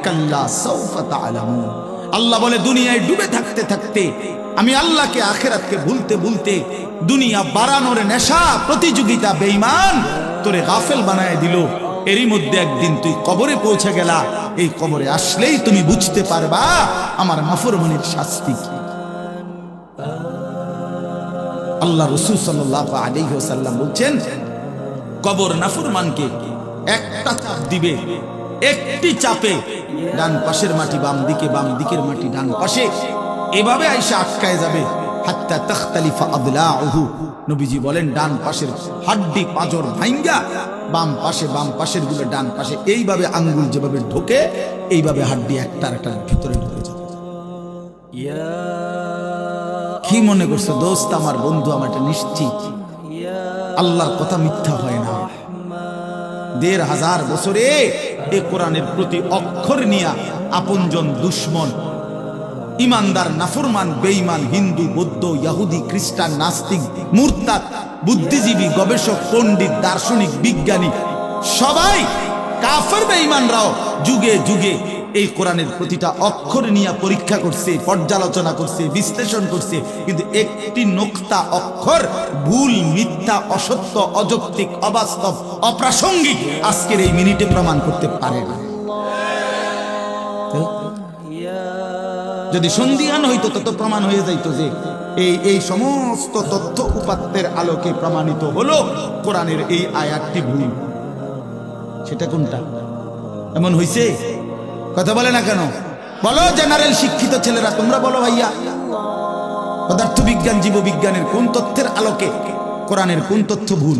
Speaker 1: কাল্লা সাউফা তা'লামুন। আল্লাহ বলে দুনিয়ায় ডুবে থাকতে থাকতে আমি আল্লাহকে আখিরাতকে ভুলতে ভুলতে দুনিয়া বাড়ানোর নেশা প্রতিযোগিতা বেঈমান তোরে গাফেল বানায় দিল। এরই মধ্যে একদিন তুই কবরে পৌঁছে গেলা, এই কবরে আসলেই তুমি বুঝতে পারবা আমার নাফরমানির শাস্তি কি। আল্লাহ রাসূল সাল্লাল্লাহু আলাইহি ওয়াসাল্লাম বলছেন কবর নাফরমানকে একটা চাপ দিবে, একটি চাপে ডান পাশের মাটি বাম দিকে, বাম দিকের মাটি ডান পাশে, এভাবে আইসা আটকায় যাবে। হাত্তা তাখতালিফা আদলাউহু। নবীজি বলেন ডান পাশের হাড্ডি পাঁজর ভাঙ্গা বাম পাশের গুলো ডান পাশে এইভাবে আঙ্গুল যেভাবে ঢোকে এইভাবে হাড্ডি একটার ভিতরে ঢুকে যাবে। কি মনে করছো দোস্ত, আমার বন্ধু, আমার এটা নিশ্চিত আল্লাহর কথা মিথ্যা হয় না। ১৫০০ বছরে এই কোরআনের প্রতি অক্ষর নিয়া আপনজন দুশ্মন, ইমানদার নাফরমান, বেঈমান, হিন্দু, বৌদ্ধ, ইহুদি, খ্রিস্টান, নাস্তিক, মুরতাদ, বুদ্ধিজীবী, গবেষক, পণ্ডিত, দার্শনিক, বিজ্ঞানী, সবাই কাফের বেঈমানরাও যুগে যুগে এই কোরআনের প্রতিটা অক্ষর নিয়ে পরীক্ষা করছে, পর্যালোচনা করছে, বিশ্লেষণ করছে, কিন্তু একটি নোক্তা অক্ষর ভুল, মিথ্যা, অসত্য, অযৌক্তিক, অবাস্তব, অপ্রাসঙ্গিক আজকের এই মিনিটে প্রমাণ করতে পারে না। যদি সন্দিহান হইতো তত প্রমাণ হয়ে যাইতো যে এই সমস্ত তথ্য উপাত্তের আলোকে প্রমাণিত হলো কোরআনের এই আয়াতটি ভুল। সেটা কোনটা? এমন হইছে? কথা বলে না কেন? বলো জেনারেল শিক্ষিত ছেলেরা, তোমরা বলো ভাইয়া, পদার্থবিজ্ঞান, জীববিজ্ঞানের কোন তথ্যের আলোকে কোরআনের কোন তথ্য ভুল?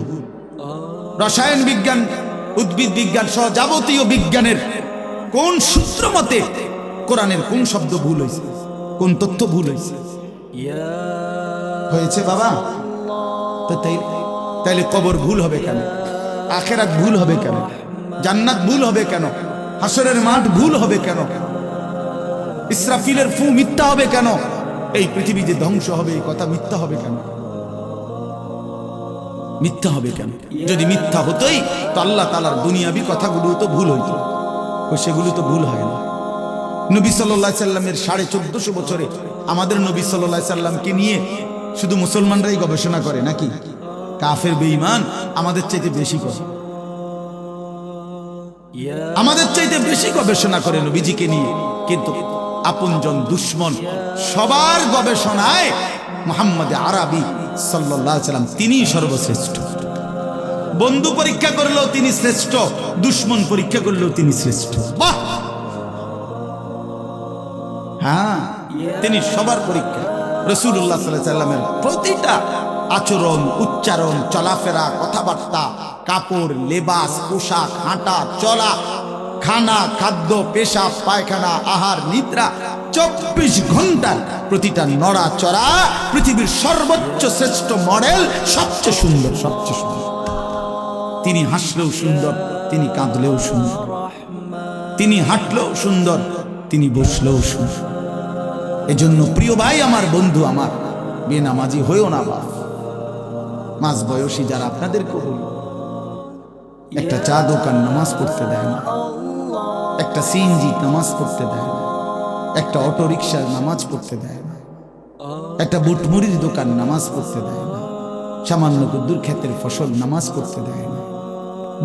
Speaker 1: রসায়ন বিজ্ঞান, উদ্ভিদ বিজ্ঞান সহ যাবতীয় বিজ্ঞানের কোন সূত্র মতে কোরআনের কোন শব্দ ভুল হয়েছে, কোন তথ্য ভুল হয়েছে? হয়েছে বাবা। তো তাইলে কবর ভুল হবে কেন? আখিরাত ভুল হবে কেন? জান্নাত ভুল হবে কেন? হাসরের মাঠ ভুল হবে কেন? ইসরাফিলের ফু মিথ্যা হবে কেন? এই পৃথিবী যে ধ্বংস হবে এই কথা মিথ্যা হবে কেন? মিথ্যা হবে কেন? যদি মিথ্যা হতোই তো আল্লাহ তাআলার দুনিয়াবি কথাগুলো তো ভুল হইতো, সেগুলো তো ভুল হয় না। নবী সাল্লাল্লাহু আলাইহি সাল্লামের 1450 বছরে আমাদের নবী সাল্লাল্লাহু আলাইহি সাল্লামকে নিয়ে শুধু মুসলমানরাই গবেষণা করে নাকি? কাফের বেঈমান আমাদের চাইতে বেশি করে, আমাদের চাইতে বেশি গবেষণা করে নবীজিকে নিয়ে, কিন্তু আপনজন দুশ্মন সবার গবেষণায় মুহাম্মদ আরবি সাল্লাল্লাহু আলাইহি সাল্লাম তিনি সর্বশ্রেষ্ঠ। বন্ধু পরীক্ষা করলেও তিনি শ্রেষ্ঠ, দুশ্মন পরীক্ষা করলেও তিনি শ্রেষ্ঠ। বাহ! হ্যাঁ, তিনি সবার পরীক্ষা। রাসূলুল্লাহ সাল্লাল্লাহু আলাইহি সাল্লামের প্রতিটা আচরণ, উচ্চারণ, চলাফেরা, কথাবার্তা, কাপড়, লেবাস, পোশাক, হাঁটা চলা, খানা, খাদ্য, পেশাব, পায়খানা, আহার, নিদ্রা, 24 ঘন্টার প্রতিটা নড়াচড়া পৃথিবীর সর্বোচ্চ শ্রেষ্ঠ মডেল, সবচেয়ে সুন্দর, সবচেয়ে সুন্দর। তিনি হাসলেও সুন্দর, তিনি কাঁদলেও সুন্দর, তিনি হাঁটলেও সুন্দর, তিনি বসলেও সুন্দর। এজন্য প্রিয় ভাই, আমার বন্ধু, আমার বেনামাজি হইও না বাপ। মাঝ বয়সী যারা আপনাদেরকে বলি, একটা চা দোকান নামাজ পড়তে দেয় না, একটা সিএনজি নামাজ পড়তে দেয় না, একটা অটো রিক্সার নামাজ পড়তে দেয় না, একটা বুটমুড়ির দোকান নামাজ পড়তে দেয় না, সামান্য কুদ্দুর ক্ষেতের ফসল নামাজ পড়তে দেয় না,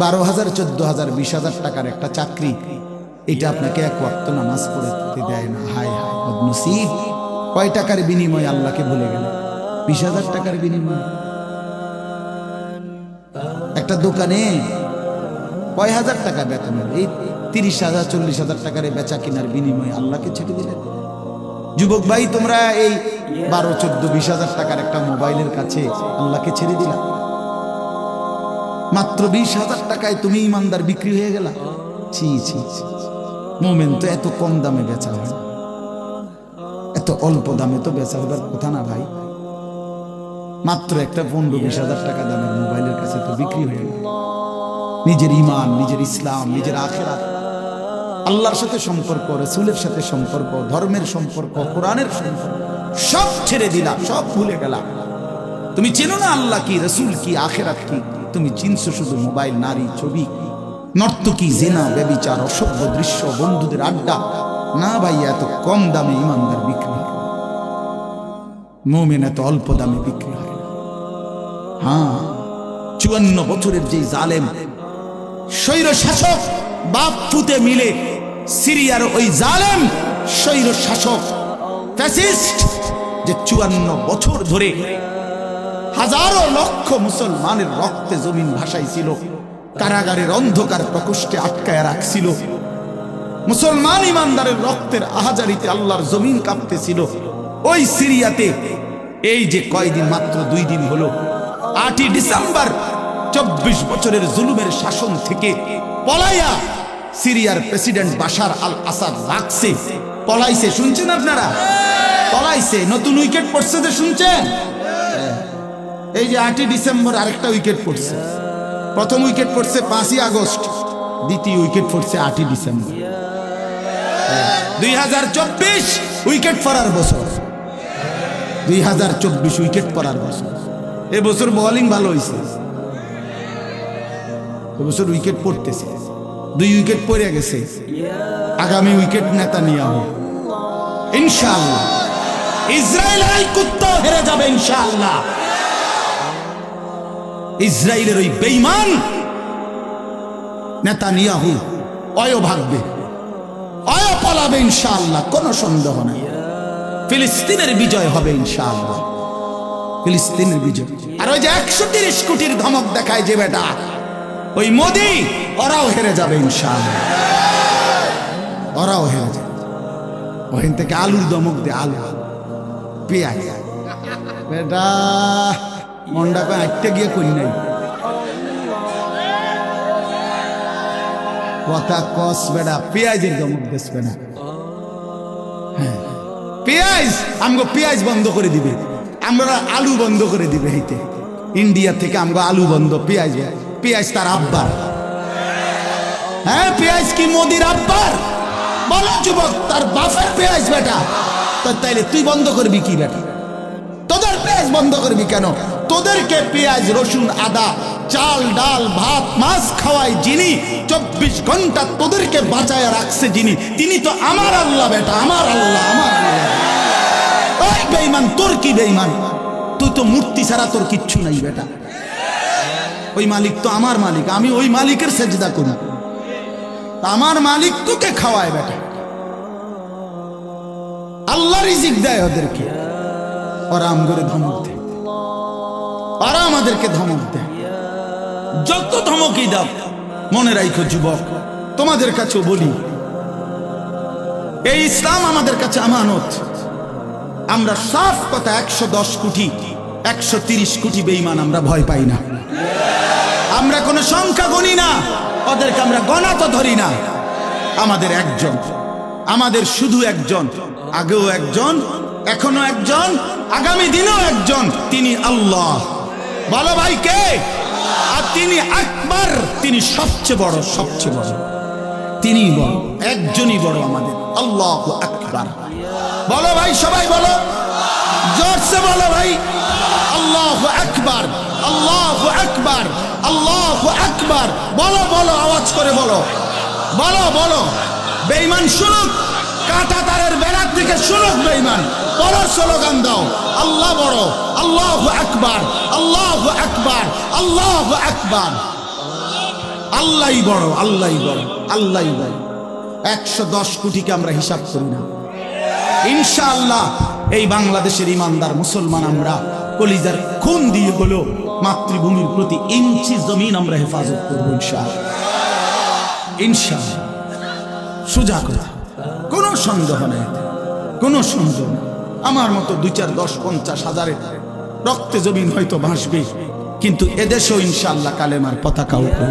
Speaker 1: 12,000, 14,000, 20,000 টাকার একটা চাকরি, এটা আপনাকে এক ওয়াক্ত নামাজ পড়তে দেয় না। হায় হায় বদনসিব! কয় টাকার বিনিময়ে আল্লাহকে ভুলে গেল? 20,000 টাকার বিনিময়ে। একটা দোকানে কয় হাজার টাকা বেতন, এই 30,000, 40,000 টাকার বেচা কিনার বিনিময়ে আল্লাহকে ছেড়ে দিলেন। যুবক ভাই, তোমরা এই 12, 14, 20,000 টাকার একটা মোবাইলের কাছে আল্লাহকে ছেড়ে দিলা। মাত্র 20,000 টাকায় তুমি ইমানদার বিক্রি হয়ে গেলা। ছি ছি ছি! মোমেন তো এত কম দামে বেচা হয়, এত অল্প দামে তো বেচা হবার কথা না ভাই। মাত্র একটা 15-20,000 টাকা দামের মোবাইলের কাছে তো বিক্রি হয়ে গেল। নিজের ইমান, নিজের ইসলাম, নিজের আখিরাত, আল্লাহর সাথে সম্পর্ক, রাসূলের সাথে সম্পর্ক, ধর্মের সম্পর্ক, কোরআনের সম্পর্ক সব ছেড়ে দিলা, সব ভুলে গেলা। তুমি চেনো না আল্লাহ কি, রাসূল কি, আখিরাত কি। তুমি চিনছো শুধু মোবাইল, নারী, ছবি, নর্তকী, জিনা, ব্যভিচার, অসভ্য দৃশ্য, বন্ধুদের আড্ডা। না ভাই, এত কম দামে ইমানদার বিক্রি হয়, মুমিন এত অল্প দামে বিক্রি হয় না। হ্যাঁ, 54 বছরের যে জালেম স্বৈর শাসক বাপ ফুতে মিলে, সিরিয়ার ওই জালেম স্বৈর শাসক ফ্যাসিস্ট, যে 54 বছর ধরে হাজারো লক্ষ মুসলমানের রক্তে জমিন ভাসাইছিল, কারাগারের অন্ধকার প্রকোষ্ঠে আটকায় রাখছিল, মুসলমান ইমানদারের রক্তের আহাজারিতে আল্লাহর জমিন কাঁপতেছিল। ওই সিরিয়াতে এই যে কয়দিন, মাত্র 2 দিন হলো, 8ই ডিসেম্বর 24 বছরের জুলুমের শাসন থেকে পলাইয়া সিরিয়ার প্রেসিডেন্ট বাশার আল আসাদ রাখছে, পলাইছে। শুনছেন আপনারা? পলাইছে, নতুন উইকেট পড়ছে, যে শুনছেন? এই যে 8ই ডিসেম্বর আরেকটা উইকেট পড়ছে। প্রথম উইকেট পড়ছে 5ই আগস্ট, দ্বিতীয় উইকেট পড়ছে 8ই ডিসেম্বর। 2024 উইকেট পড়ার বছর, 2024 উইকেট পড়ার বছর। এবছর বোলিং ভালো হয়েছে, এবছর উইকেট পড়তেছে। 2 উইকেট পড়ে গেছে, আগামী উইকেট নেতানিয়াহু ইনশাআল্লাহ। ইসরায়েলের এই কুত্তা হেরে যাবে ইনশাআল্লাহ। ইসরায়েলের ওই বেঈমান নেতানিয়াহু অয় ভাগবে, অয় পালাবে ইনশাআল্লাহ, কোনো সন্দেহ নাই। ফিলিস্তিনের বিজয় হবে ইনশাআল্লাহ, ফিলিস্তিনের বিজয়। আর ওই যে 130 কোটির ধমক দেখায় যে বেটা, ওই মোদি, ওরাও হেরে যাবে ইনশাআল্লাহ, ওরাও হেরে যাবে। ওখান থেকে আলুর ধমক দে, আলু, পেঁয়াজ। বেটা মন্ডা কয় আটটা গিয়ে করি নাই, কথা কস বেটা, পেঁয়াজের ধমক দেবে না। হ্যাঁ, পেঁয়াজ, আমগো পেঁয়াজ বন্ধ করে দিবে, আমরা আলু বন্ধ করে দিবে। হইতে ইন্ডিয়া থেকে আমগো আলু বন্ধ, পেঁয়াজ, পেঁয়াজ তার আব্বার। হ্যাঁ, পেঁয়াজ কি মোদির আব্বার? বলো যুবক, তার বাপের পেঁয়াজ বেটা। তাইলে তুই বন্ধ করবি কি বেটা? তোদের পেঁয়াজ বন্ধ করবি কেন? তোদেরকে পেঁয়াজ, রসুন, আদা, চাল, ডাল, ভাত, মাছ খাওয়াই যিনি, 24 ঘন্টা তোদেরকে বাঁচায় রাখছে যিনি, তিনি তো আমার আল্লাহ বেটা, আমার আল্লাহ, আমার আল্লাহ। ওই বেঈমান, তোর কি বেঈমান? তুই তো মূর্তি ছাড়া তোর কিচ্ছু নাই বেটা। ওই মালিক তো আমার মালিক, আমি ওই মালিকের সেজদা করি, আমার মালিক তোকে খাওয়ায় বেটা। আল্লাহ রিজিক দেয় ওদেরকে, ওরা আমগরে ধমক দেয়, ওরা আমাদেরকে ধমক দেয়। যত ধমকই দাও, মনে রাখো যুবক, তোমাদের কাছেও বলি, এই ইসলাম আমাদের কাছে আমানত। আমরা সাফ কথা, 110 কোটি 130 কোটি বেঈমান আমরা ভয় পাই না। আমরা কোনো সংখ্যা গণি না, ওদেরকে আমরা গণা তো ধরি না। আমাদের একজন, আমাদের শুধু একজন, আগেও একজন, এখনো একজন, আগামী দিনেও একজন, তিনি আল্লাহ। বলো ভাই কে? আর তিনি আকবার, তিনি সবচেয়ে বড়, সবচেয়ে বড়, তিনি বড়, একজনই বড় আমাদের, আল্লাহু আকবার। বলো ভাই, সবাই বলো, জোরসে বলো ভাই, আল্লাহু আকবার, আল্লাহু আকবার, আল্লাহু আকবার। বলো বলো, আওয়াজ করে বলো, বলো বলো। বেঈমান শুনুক, কাঁটা তারের বেড়ার দিকে শুনুক বেঈমান। বড় স্লোগান দাও, আল্লাহ বড়, আল্লাহু আকবার, আল্লাহু আকবার, আল্লাহু আকবার। আল্লাহই বড়, আল্লাহই বড়, আল্লাহই বড়। 110 কোটিকে আমরা হিসাব করি না। ইনশাআল্লাহ এই বাংলাদেশের ইমানদার মুসলমান আমরা কলিজার খুন দিয়ে হলো মাতৃভূমির প্রতি ইঞ্চি জমিন আমরা হেফাজত করব ইনশাআল্লাহ, ইনশাআল্লাহ। সোজা কথা, কোনো সন্দেহ নেই, কোনো সন্দেহ নেই। আমার মতো 2, 4, 10, 50 হাজারের রক্তে জমিন হয়তো ভাসবে, কিন্তু এদেশেও ইনশাআল্লাহ কালেমার পতাকা উঠবে।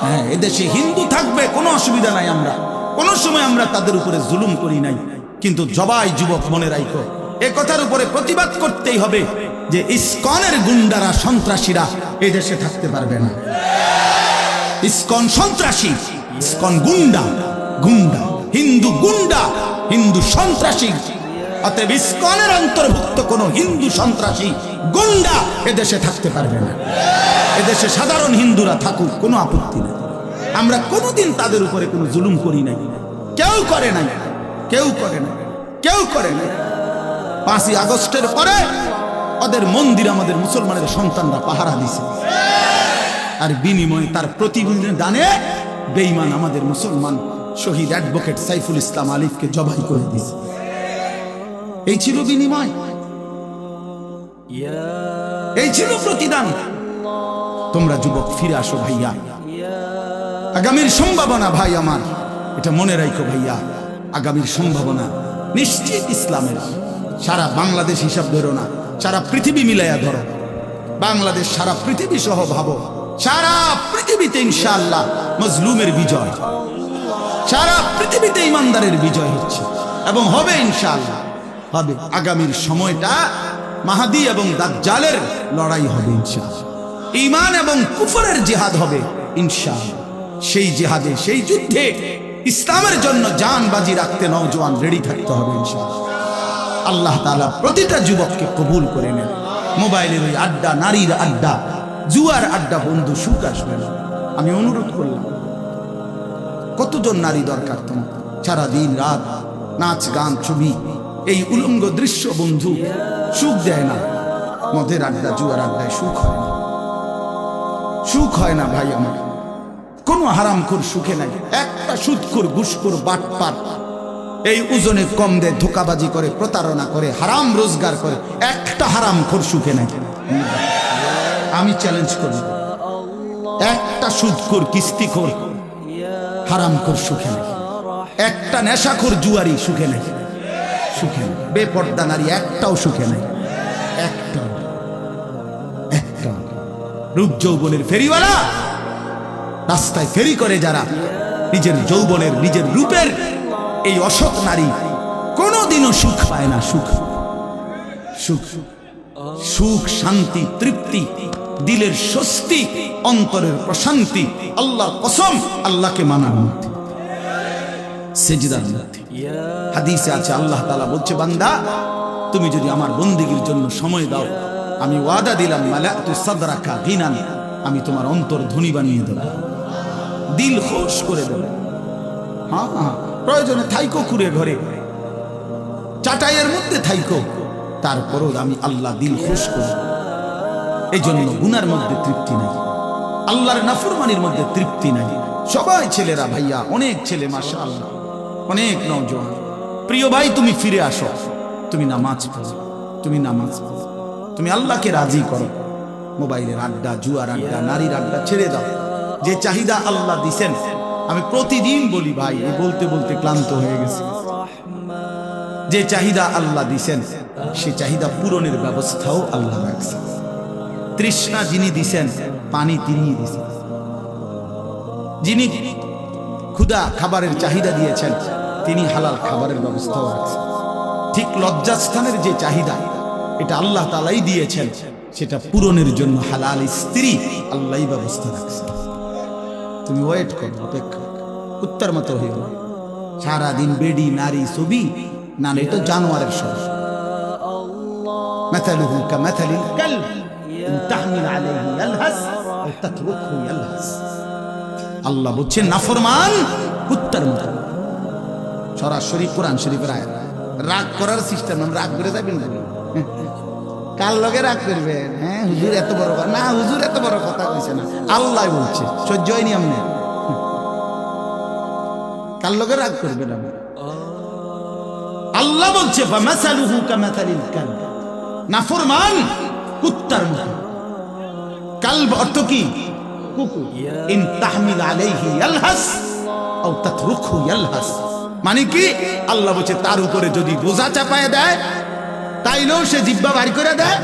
Speaker 1: হ্যাঁ, এদেশে হিন্দু থাকবে, কোনো অসুবিধা নাই। আমরা কোনো সময় আমরা তাদের উপরে জুলুম করি নাই, কিন্তু জবাই যুবক মনে রাখো, এ কথার উপরে প্রতিবাদ করতেই হবে যে ইসকনের গুন্ডারা, সন্ত্রাসীরা এই দেশে থাকতে পারবে না। ইসকন সন্ত্রাসী, ইসকন গুন্ডা, গুন্ডা, হিন্দু গুন্ডা, হিন্দু সন্ত্রাসী। অতএব ইসকনের অন্তর্ভুক্ত কোন হিন্দু সন্ত্রাসী গুন্ডা এদেশে থাকতে পারবে না। এদেশে সাধারণ হিন্দুরা থাকুক, কোনো আপত্তি নেই। আমরা কোনোদিন তাদের উপরে কোনো জুলুম করি নাই, কেউ করে নাই, কেউ করে নাই, কেউ করে নাই। 5ই আগস্টের পরে ওদের মন্দির আমাদের মুসলমানের সন্তানরা পাহারা দিছে, আর বিনিময়ে তার প্রতিদানে বেঈমান আমাদের মুসলমান শহীদ অ্যাডভোকেট সাইফুল ইসলাম আলিফকে জবাই করে দিয়েছে। এই ছিল বিনিময়, এই ছিল প্রতিদান। তোমরা যুবক ফিরে আসো ভাইয়া, আগামীর সম্ভাবনা ভাই আমার, এটা মনে রাখো ভাইয়া, আগামীর সম্ভাবনা নিশ্চিত ইসলামের। সারা বাংলাদেশ হিসাব ধরো না, সারা পৃথিবী মিলাইয়া ধরো। বাংলাদেশ সারা পৃথিবী সহ ভাবো, সারা পৃথিবীতে ইনশাআল্লাহ মজলুমের বিজয়, সারা পৃথিবীতে ইমানদারের বিজয় হচ্ছে এবং হবে ইনশাআল্লাহ, হবে। আগামীর সময়টা মাহাদি এবং দাজ্জালের লড়াই হবে ইনশাআল্লাহ। ঈমান এবং কুফরের জিহাদ হবে ইনশাআল্লাহ। সেই জিহাদে, সেই যুদ্ধে ইসলামের জন্য জান বাজি রাখতে নওজোয়ান রেডি থাকতে হবে ইনশাআল্লাহ। আল্লাহ তাআলা প্রতিটা যুবককে কবুল করে নেন। মোবাইলের ওই আড্ডা, নারীর আড্ডা, জুয়ার আড্ডা বন্ধু, সুখ আসবে না। আমি অনুরোধ করলাম, কতজন নারী দরকার তোমার? সারা দিন রাত নাচ গান ছবি, এই উলঙ্গ দৃশ্য বন্ধু সুখ দেয় না। মদের আড্ডা, জুয়ার আড্ডায় সুখ হয় না, সুখ হয় না ভাই আমার। কোনো হারামখোর সুখে নাই। একটা সুদখোর, ঘুষখোর, বাটপার এই ওজনে কম দেয়, ধোকাবাজি করে, প্রতারণা করে, হারাম রোজগার করে, একটা হারামখোর সুখে নাই। আমি চ্যালেঞ্জ করি, একটা সুদখোর, কিস্তিখোর, হারামখোর সুখে নাই। একটা নেশাখোর, জুয়ারি সুখে নাই, সুখে নাই। বেপর্দা নারী একটাও সুখে নাই, একটাও, একটাও। রূপ যৌবনের ফেরিওয়ালা, রাস্তায় ফেরি করে যারা, নিজের যৌবনের, নিজের রূপের এই অসৎ নারী কোনোদিনও সুখ পায় না। সুখ, সুখ, সুখ, শান্তি, তৃপ্তি, দিলের স্বস্তি, অন্তরের প্রশান্তি আল্লাহর কসম আল্লাহকে মানার মধ্যে, সিজদার মধ্যে। হাদিসে আছে আল্লাহ তাআলা বলছে, বান্দা তুমি যদি আমার বন্দেগীর জন্য সময় দাও, আমি ওয়াদা দিলাম, মালাতু সাদরাকা গিনান, আমি তোমার অন্তর ধনী বানিয়ে দেব, দিল খুশ করে দেব। হ্যাঁ, প্রয়োজনে থাইকো কুড়ে ঘরে, চাটাইয়ের মধ্যে থাইকো, তারপরও আমি আল্লাহ দিল খুশ করব। এই জন্য গুনার মধ্যে তৃপ্তি নাই, আল্লাহর নাফরমানির মধ্যে তৃপ্তি নাই। সবাই ছেলেরা, ভাইয়া, অনেক ছেলে মাশাআল্লাহ, অনেক নওজোয়ান। প্রিয় ভাই, তুমি ফিরে আসো, তুমি নামাজ পড়ো, তুমি নামাজ পড়ো, তুমি আল্লাহকে রাজি করো। মোবাইলের আড্ডা, জুয়ার আড্ডা, নারীর আড্ডা ছেড়ে দাও। যে চাহিদা আল্লাহ দিছেন, আমি প্রতিদিন বলি ভাই, এই বলতে বলতে ক্লান্ত হয়ে গেছে। যে চাহিদা আল্লাহ দিছেন, সে চাহিদা পূরণের ব্যবস্থাও আল্লাহ রাখছেন। তৃষ্ণা যিনি দিছেন, পানি তিনি দিছেন। যিনি ক্ষুধা, খাবারের চাহিদা দিয়েছেন, তিনি হালাল খাবারের ব্যবস্থাও রাখছেন। ঠিক লজ্জাস্থানের যে চাহিদা, এটা আল্লাহ তাআলাই দিয়েছেন, সেটা পূরণের জন্য হালাল স্ত্রী আল্লাহই ব্যবস্থা রাখছেন। তুমি ওয়েট করো, অপেক্ষা, উত্তর মতো হইও না। সারাদিন বেডি, নারী, ছবি, না, এটা জানোয়ারের স্বভাব। মাথালুহু কামাথালিল কালব ইন তাহমিল আলাইহি ইয়ালহাস আও তাতরুকহু ইয়ালহাস। আল্লাহ বলছেন নাফরমান কুত্তার মতো। সরাসরি কোরআন শরীফের আয়াত। রাগ করার সিস্টেম, রাগ করে যাবেন না, কার লগে রাগ করবেন? হ্যাঁ, হুজুর এত বড় কথা না, হুজুর এত বড় কথা কইছে না, আল্লাহ বলছে। সহ্য হয়নি আমনে? কার লগে রাগ করবেন আপনি? আল্লাহ বলছে ফামাসালুহু কামাসালিল কালব, নাফরমান কুত্তার মতো। কালব অর্থ কি? কুকুর। ইন তাহমিল আলাইহি ইয়ালহাস আও তাতরুকহু ইয়ালহাস, মানে কি? আল্লাহ বলছে তার উপরে যদি বোঝা চাপায় দেয়, তাইলেও সে জিহ্বা বাইর করে দেয়,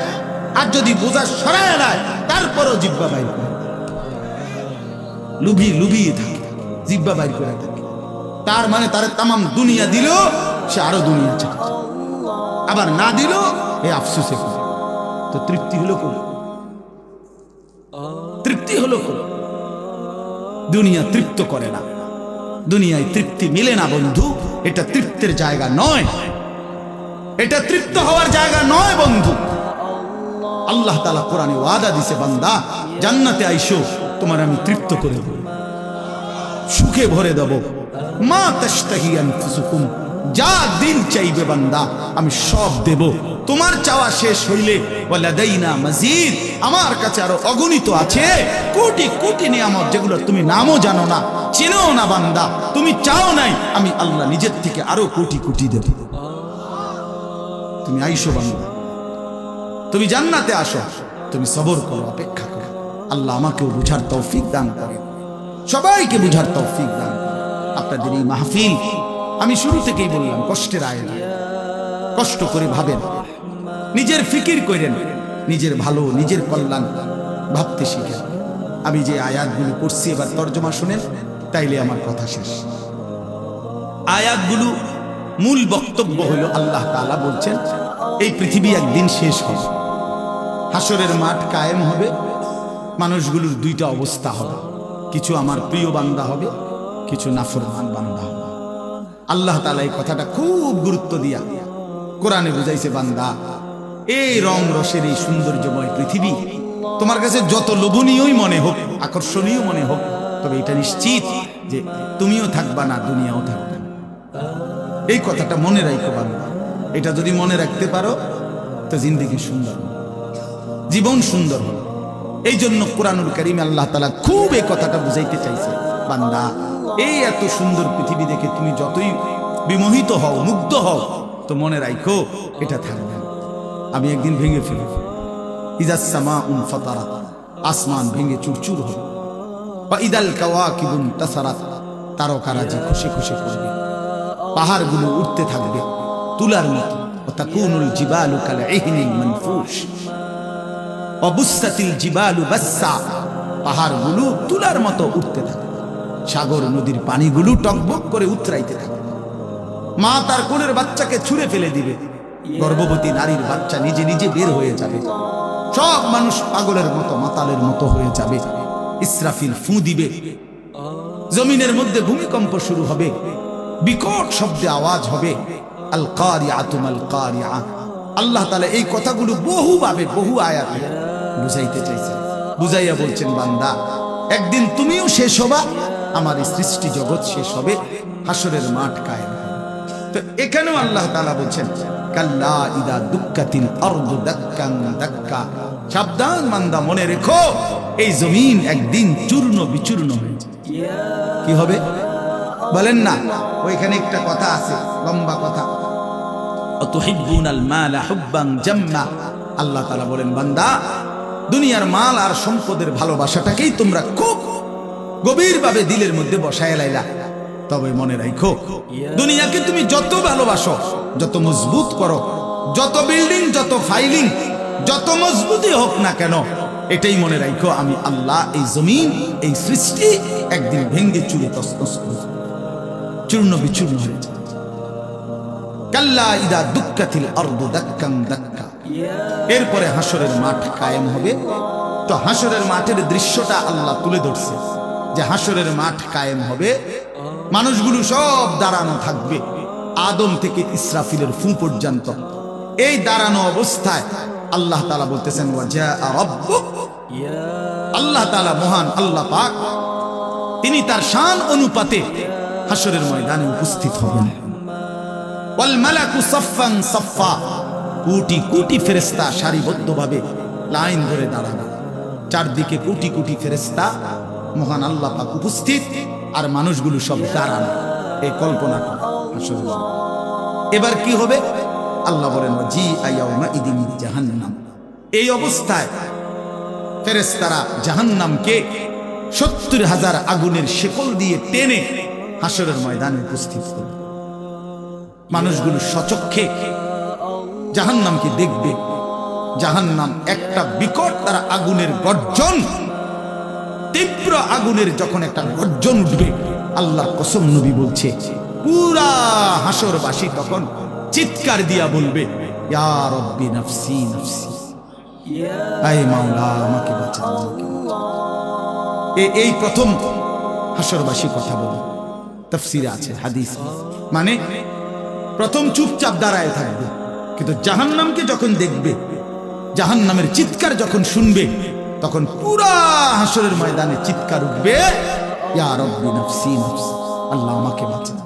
Speaker 1: আর যদি বোঝা সরায় দেয়, তারপরও জিহ্বা বাইর করে। লুভি লুভিয়ে থাকে, জিহ্বা বাইর করে থাকে। তার মানে তার তামাম দুনিয়া দিলেও সে আরো দুনিয়া চায়, আবার না দিলেও এ আফসোসে করে। তো তৃপ্তি হলো কোন? তৃপ্তি হলো কোন? দুনিয়া তৃপ্ত করে না, দুনিয়ায় তৃপ্তি মিলে না বন্ধু। এটা তৃপ্তের জায়গা নয়, এটা তৃপ্ত হওয়ার জায়গা নয় বন্ধু। আল্লাহ তাআলা কোরআনে ওয়াদা দিছে, বান্দা জান্নাতে আইসো, তোমার আমি তৃপ্ত করে দেব, সুখে ভরে দেব। মা তাশতাহি আনফুসুকুম, যা দিল চাইবে বান্দা আমি সব দেব। তোমার চাওয়া শেষ হইলে ওয়ালাদাইনা মাজিদ, আমার কাছে আরো অগণিত আছে কোটি কোটি নিয়ামত, যেগুলো তুমি নামও জানো না, চিনো না বান্দা। তুমি চাও নাই, আমি আল্লাহ নিজের থেকে আরো কোটি কোটি দেব। তুমি আইসো বান্দা, তুমি জান্নাতে আসো, তুমি সবর করো, অপেক্ষা করো। আল্লাহ আমাকেও বুঝার তৌফিক দান করে, সবাইকে বুঝার তৌফিক দান করে। আপনাদের এই মাহফিল, আমি শুরু থেকেই বললাম, কষ্টের আয়োজন। কষ্ট করে ভাবেন, নিজের ফিকির করেন, নিজের ভালো নিজের কল্যাণ ভাবতে শিখেন। আমি যে আয়াতগুলো পড়ছি এবার তর্জমা শুনেন, তাইলে আমার কথা শেষ। আয়াতগুলো মূল বক্তব্য হলো আল্লাহ তাআলা বলছেন এই পৃথিবী একদিন শেষ হবে, হাসরের মাঠ কায়েম হবে, মানুষগুলোর দুইটা অবস্থা হবে, কিছু আমার প্রিয় বান্দা হবে, কিছু নাফরমান বান্দা হবে। আল্লাহ তাআলা এই কথাটা খুব গুরুত্ব দিয়া কোরআনে বুঝাইছে, বান্দা এই রং রসের এই সৌন্দর্যময় পৃথিবী তোমার কাছে যত লোভনীয়ই মনে হোক, আকর্ষণীয় মনে হোক, তবে এটা নিশ্চিত যে তুমিও থাকবা না, দুনিয়াও থাকবে না। এই কথাটা মনে রাখো বান্দা, এটা যদি মনে রাখতে পারো তো জিন্দেগি সুন্দর হবে, জীবন সুন্দর হবে। এই জন্য কোরআনুল কারীমে আল্লাহ তাআলা খুব এই কথাটা বুঝাইতে চাইছে, বান্দা এই এত সুন্দর পৃথিবী দেখে তুমি যতই বিমোহিত হও, মুগ্ধ হও, তো মনে রাখো এটা থাকবে। আমি একদিন ভেঙে ফেলব, ইযাস সামাউন ফাতারাত, আসমান ভেঙে চুরচুর হবে, ওয়া ইদাল কাওয়াকিবুন তাসারাত, তারকারাজি খুশি খুশি পড়বে, পাহাড়গুলো উঠতে থাকবে তুলার মতো, ওয়া তাকুনুল জিবালু কাল ইহনিল মানফুশ, ওয়া বুসাতিল জিবালু বাসসা, পাহাড়গুলো তুলার মতো উঠতে থাকবে, সাগর নদীর পানিগুলো টকবক করে উতরাইতে থাকবে, মা তার কোলের বাচ্চাকে ছুঁড়ে ফেলে দিবে, গর্ভবতী নারীর বাচ্চা নিজে নিজে বের হয়ে যাবে, সব মানুষ পাগলের মতো মাতালের মতো হয়ে যাবে, ইসরাফিল ফু দিবে, জমিনের মধ্যে ভূমিকম্প শুরু হবে, বিকট শব্দে আওয়াজ হবে, আল কারিআতু মাল কারিআ। আল্লাহ তাআলা এই কথাগুলো বহুভাবে বহু আয়াতে বুঝাইতে চাইছেন, বুঝাইয়া বলছেন, বান্দা একদিন তুমিও শেষ হবা, আমার এই সৃষ্টি জগৎ শেষ হবে, হাসরের মাঠ কায়েম হবে। তো এখানেও আল্লাহ তাআলা বলছেন, কাল্লা ইদা দুক্কাতিল আরদু দাক্কান দাক্কা, সাবধান বান্দা, মনে রেখো এই জমিন একদিন চূর্ণ বিচূর্ণ হয়ে যাবে। কি হবে বলেন না? ওইখানে একটা কথা আছে, লম্বা কথা, আতুহিব্বুনাল মালা হুব্বান জাম্মা। আল্লাহ তাআলা বলেন, বান্দা দুনিয়ার মাল আর সম্পদের ভালোবাসাটাকেই তোমরা খুব গভীরভাবে দিলের মধ্যে বসায় লাইলা, তবে মনে রাখো দুনিয়াকে তুমি যত ভালোবাসো, যত মজবুত করো, যত বিল্ডিং, যত ফাইলিং, যত মজবুতই হোক না কেন, এটাই মনে রাখো আমি আল্লাহ এই জমিন, এই সৃষ্টি একদিন ভেঙ্গে চুরে তছনছ করে চূর্ণ বিচূর্ণ হয়ে যাবে। কাল্লা ইদা দুক্কাতিল আরদু দাক্কান দাক্কা। এরপরে হাসরের মাঠ কায়েম হবে। তো হাসরের মাঠের দৃশ্যটা আল্লাহ তুলে ধরছে যে হাসরের মাঠ কায়েম হবে, মানুষগুলো সব দাঁড়ানো থাকবে, আদম থেকে ইসরাফিলের ফু পর্যন্ত। এই দাঁড়ানো অবস্থায় আল্লাহ তাআলা বলতেছেন, ওয়াজা রাব্বুক, আল্লাহ তাআলা মহান আল্লাহ পাক, তিনি তার শান অনুপাতে হাসরের ময়দানে উপস্থিত হবেন। ওয়াল মালাকু সাফফান সাফফা, কোটি কোটি ফেরেশতা সারিবদ্ধভাবে লাইন ধরে দাঁড়াবে, চারদিকে কোটি কোটি ফেরেশতা, মহান আল্লাহ পাক উপস্থিত, আর মানুষগুলো সব দাঁড়ানো। এই কল্পনা করো হাসরের। এবার কি হবে? আল্লাহ বলেন, জি আয়াউমা ইদিন জাহান্নাম। এই অবস্থায় ফেরেশতারা জাহান্নামকে ৭০,০০০ আগুনের শেকল দিয়ে টেনে হাসরের ময়দানে উপস্থিত করবে। মানুষগুলো সচক্ষে জাহান্নামকে দেখবে। জাহান্নাম একটা বিকট তারা আগুনের গর্জন, তীব্র আগুনের যখন একটা গর্জন উঠবে, আল্লাহর কসম নবী বলছে, পুরা হাসরবাসী তখন চিৎকার দিয়া বলবে, ইয়া রাব্বি নাফসি নাফসি, আয় মাওলা আমাকে বাঁচাও, আমাকে বাঁচাও। এই প্রথম হাসরবাসী কথা বলে, তাফসীরে আছে, হাদিস, মানে প্রথম চুপচাপ দাঁড়ায় থাকবে, কিন্তু জাহান্নামকে যখন দেখবে, জাহান্নামের চিৎকার যখন শুনবে, তখন পুরা হাসরের ময়দানে চিৎকার উঠবে, ইয়া রাব্বি নাফসি নাফসি, আল্লাহ আমাকে বাঁচাও।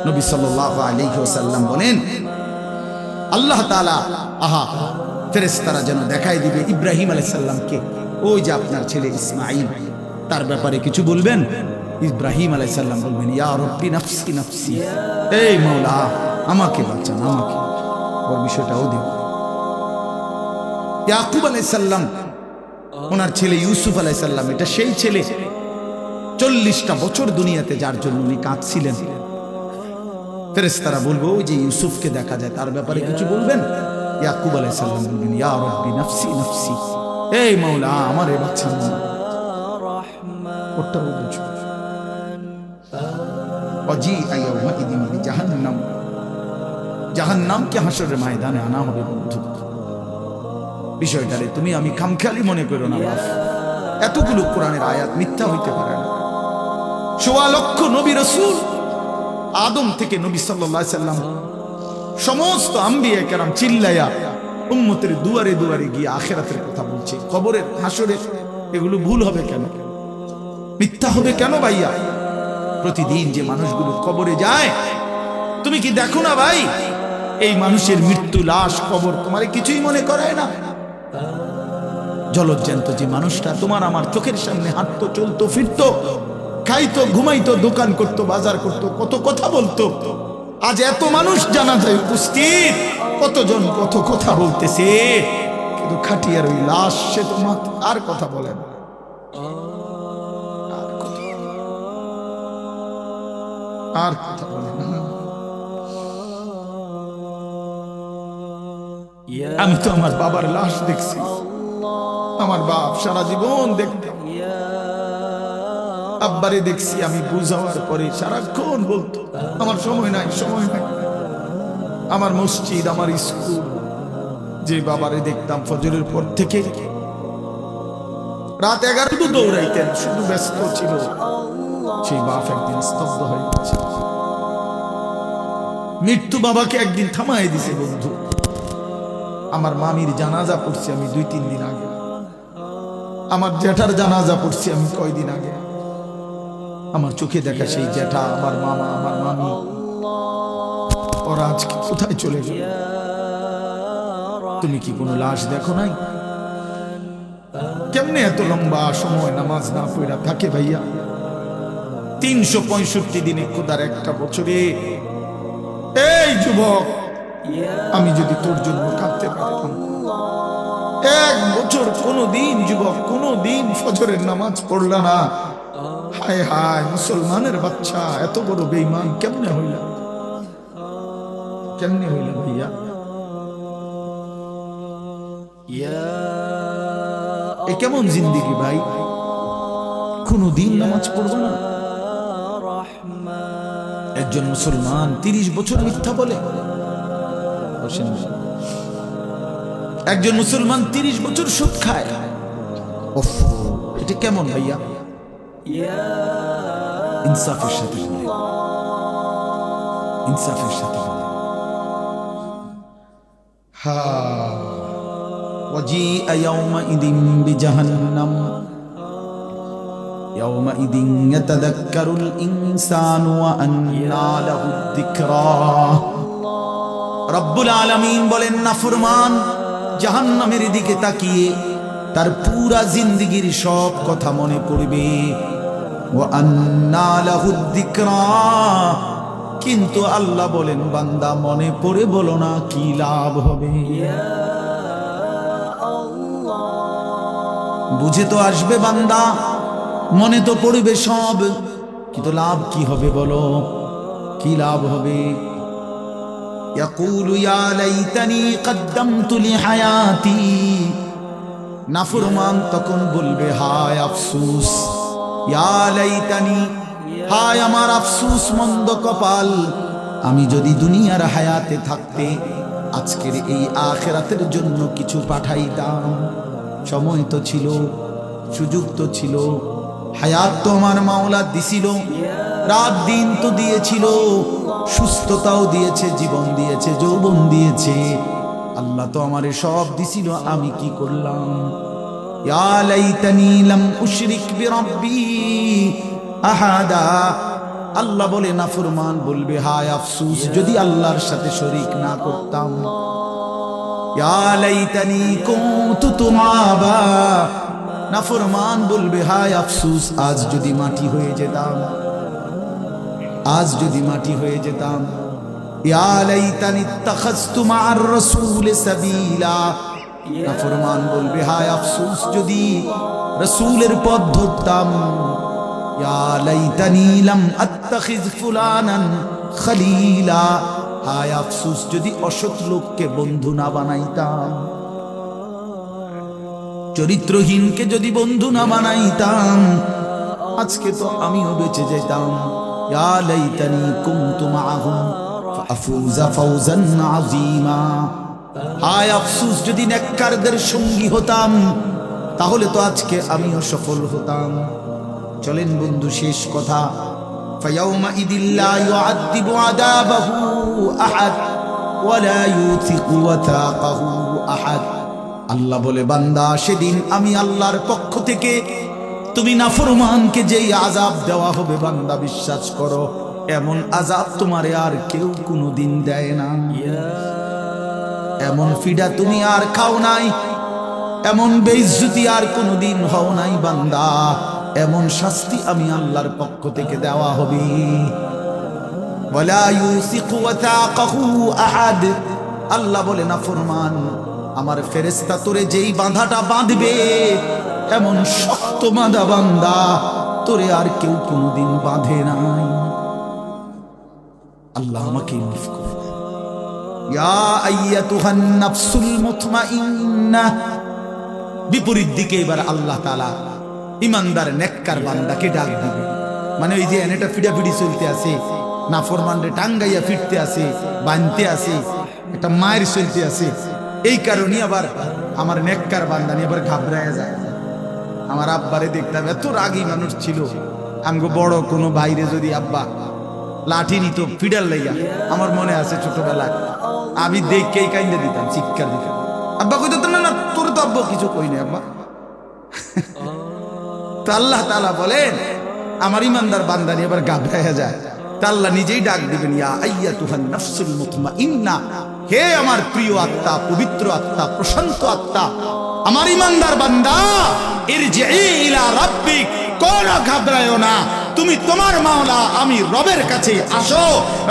Speaker 1: নবী সাল্লাল্লাহু আলাইহি ওয়াসাল্লাম বলেন, আল্লাহ তাআলা ফেরেশতারা যেন দেখাই দিবে ইব্রাহিম আলাইহিস সালামকে, ওই যে আপনার ছেলে ইসমাঈল, তার ব্যাপারে কিছু বলবেন। ইব্রাহিম আলাইহিস সালাম বলবেন, ইয়া রাব্বি নাফসি নাফসি, এই মাওলা আমাকে বাঁচান, আমাকে। ওর বিষয়টাও দেব। ইয়াকুব আলাইহিস সালাম, ওনার ছেলে ইউসুফ আলাইহিস সালাম, এটা সেই ছেলে 40টা বছর দুনিয়াতে যার জন্য উনি কাঁদছিলেন। ফেরেশতারা বলবো ওই যে ইউসুফকে দেখা যায় তার ব্যাপারে কিছু বলবেন? ইয়াকুব আলাইহিস সালাম বলবেন ইয়া রাব্বি নাফসি নাফসি, এই মাওলা আমার এই বাচ্চা ওটা বুঝো। ওয়াজি আইয়াউমা ইদিন জাহান্নাম, জাহান্নামকে হাসরের ময়দানে আনা হবে বন্ধু। বিষয়টারে তুমি আমি খামখেয়ালি মনে করো না বাপ, এতগুলো কোরআনের আয়াত মিথ্যা হইতে পারে না। ১৬ লক্ষ নবী রাসূল, আদম থেকে নবী সাল্লাল্লাহু আলাইহি সাল্লাম সমস্ত আম্বিয়া কেরাম চিল্লায়া উম্মতের দুয়ারে দুয়ারে গিয়ে আখিরাতের কথা বলছে, কবরের হাসরের। এগুলো ভুল হবে কেন, মিথ্যা হবে কেন ভাইয়া? প্রতিদিন যে মানুষগুলো কবরে যায়, তুমি কি দেখো না ভাই এই মানুষের মৃত্যু, লাশ, কবর তোমার কিছুই মনে করায় না? জলজ্জান্ত যে মানুষটা তোমার আমার চোখের সামনে হাঁটতো, চলতো, ফিরতো, খাইতো, ঘুমাইতো, দোকান করতো, বাজার করতো, কত কথা বলতো, আজ এত মানুষ জানাজায় উপস্থিত, কতজন কত কথা বলতেছে, কিন্তু খাটিয়ার ওই লাশ সে তো আর কথা বলে না। আর কথা বলে না। আমি তো আমার বাবার লাশ দেখছি, আমার বাপ সারা জীবন দেখতাম, আব্বারে দেখছি আমি বুঝাওয়ার পরে সারাক্ষণ বলতো আমার সময় নাই, সময় নাই। আমার মসজিদ, আমার স্কুল, যে বাবারে দেখতাম ফজরের পর থেকে রাত 11 দৌড়াইতেন, শুধু ব্যস্ত ছিল, সেই বাপ একদিন স্তব্ধ হয়ে গেছে। মৃত্যু বাবাকে একদিন থামায় দিছে বন্ধু। আমার মামির জানাজা পড়ছি আমি 2-3 দিন আগে, আমার জ্যাঠার জানাজা পড়ছি আমি কয়দিন আগে। আমার চোখে দেখা সেই জ্যাঠা, আমার মামা, আমার মামি, ওরা আজকে কোথায় চলে গেল? তুমি কি কোনো লাশ দেখো নাই? কেমনে এত লম্বা সময় নামাজ না পড়া থাকে ভাইয়া? 365 দিনে খোদার একটা বছরে। এই যুবক, আমি যদি তোর জন্য কাঁদতে পারতাম, 1 বছর কোনদিন যুবক কোনদিন ফজরের নামাজ পড়লা না, হায় হায় মুসলমানের বাচ্চা, এত বড় বেঈমান কেমনে হইলা? কেমনে হইলা ভাইয়া? এ কেমন জিন্দেগি ভাই? কোনদিন নামাজ পড়বো না? একজন মুসলমান 30 বছর মিথ্যা বলে। একজন মুসলমান 30 বছর সুদ খায়। এটা কেমন ভাইয়া? ইনসাফের সাথে, ইনসাফের সাথে। وجيء يومئذ بجهنم يومئذ يتذكر الإنسان وأنى له الذكرى। রব্বুল আলামিন বলেন, নাফরমান জাহান্নামের দিকে তাকিয়ে তার পুরা জিন্দেগীর সব কথা মনে পড়বে। ওয়া আন্না লাহু যিকরা, কিন্তু আল্লাহ বলেন বান্দা মনে পড়ে বলো না কি লাভ হবে? বুঝে তো আসবে বান্দা, মনে তো পড়বে সব, কিন্তু লাভ কি হবে বলো? কি লাভ হবে? ইয়াকুলু ইয়া লাইতানি কদ্দামতু লিহায়াতি, নাফরমান তখন বলবে হায় আফসোস, ইয়া লাইতানি, হায় আমার আফসোস, মন্দ কপাল, আমি যদি দুনিয়ার হায়াতে থাকতে আজকের এই আখিরাতের জন্য কিছু পাঠাইতাম। সময় তো ছিল, সুযোগ তো ছিল, হায়াত তো আমার মাওলা দিছিল, রাত দিন তো দিয়েছিল, সুস্থতাও দিয়েছে, জীবন দিয়েছে, যৌবন দিয়েছে, আল্লাহ তো আমারে সব দিছিল, আমি কি করলাম? ইয়া লাইতানি লাম উশরিক বিরাব্বি আহাদা, আল্লাহ বলে নাফরমান বলবে হায় আফসোস যদি আল্লাহর সাথে শরীক না করতাম। ইয়া লাইতানি কুনতু তুরাবা, নাফরমান বলবে হায় আফসোস আজ যদি মাটি হয়ে যেতাম, আজ যদি মাটি হয়ে যেতাম। ইয়া লাইতানি ইত্তাখাযতু মা'আর রাসূল সাবিলা, নাফরমান বলবে হায় আফসোস যদি রাসূলের পথ ধরতাম। ইয়া লাইতানি লাম আত্তাখিজ ফুলানান খলিলা, হায় আফসোস যদি অসৎ লোককে বন্ধু না বানাইতাম, চরিত্রহীনকে যদি বন্ধু না বানাইতাম, আজকে তো আমিও বেঁচে যেতাম। ইয়া লাইতানি কুনতু মাআহুম ফাফুজা ফাওজান আযীমা, হায় আফসোস যদি নেককারদের সঙ্গী হতাম, তাহলে তো আজকে আমিও সফল হতাম। চলেন বন্ধু, শেষ কথা, ফায়াউমা ইদিল্লা ইউআযিবু আযাবাহু আহাদ ওয়া লা ইউথিকু ওয়াথাকাহু আহাদ। আল্লাহ বলে, বান্দা সেদিন আমি আল্লাহর পক্ষ থেকে তুমি নাফরমানকে যেই আযাব দেওয়া হবে, বান্দা বিশ্বাস করো এমন আযাব তোমারে আর কেউ কোনোদিন দেয় না। এমন ফিডা তুমি আর খাও নাই, এমন বেইজ্জতি আর কোনোদিন হও নাই বান্দা, এমন শাস্তি আমি আল্লাহর পক্ষ থেকে দেওয়া হবে। ওয়ালা ইউসিকু ওয়াথাকাহু আহাদ, আল্লাহ বলে নাফরমান আমার ফেরেশতা তোরে যেই বাঁধাটা বাঁধবে, এমন শক্ত বাঁধা বান্দা তোরে আর কেউ কোনোদিন বাঁধে নাই। আল্লাহ আমাকে মাফ করে। ইয়া আইয়াতুহান নাফসুল মুতমাইন্নাহ, বিপরীত দিকে এবার আল্লাহ তাআলা ইমানদার নেককার বান্দাকে ডাক দিবে। মানে ওই যে এনেটা ফিডাফিডি চলতে আছে, নাফরমানরে টাঙ্গাইয়া ফিরতে আছে, বানতে আছে, একটা মায়ের চলতে আছে, এই কারণে আবার আমার নেককার বান্দা নিয়ে আবার ঘাবড়ায়া যায়। আমার আব্বারে দেখতাম, এত রাগী মানুষ ছিল, আমগো বড় কোনো বাইরে যদি আব্বা লাঠি নিত ফিডার লাইয়া, আমার মনে আছে ছোটবেলায় আমি দেখেই কাইন্দে দিতাম, চিৎকার দিতাম। আব্বা কইতো না, না তোর তো আব্বা কিছু কই না আব্বা। তো আল্লাহ তাআলা বলেন আমার ইমানদার বান্দা নিয়ে আবার ঘাবড়ায়া যায়, তা আল্লাহ নিজেই ডাক দিবেন, ইয়া আইয়াতুহান নাফসুল মুতমাইন্না, হে আমার প্রিয় আত্মা, পবিত্র আত্মা, প্রশান্ত আত্মা, আমার ইমানদার বান্দা, ইরজিই ইলা রাব্বিক, কোন ঘাবড়ায়ো না, তুমি তোমার মাওলা আমি রবের কাছে আসো,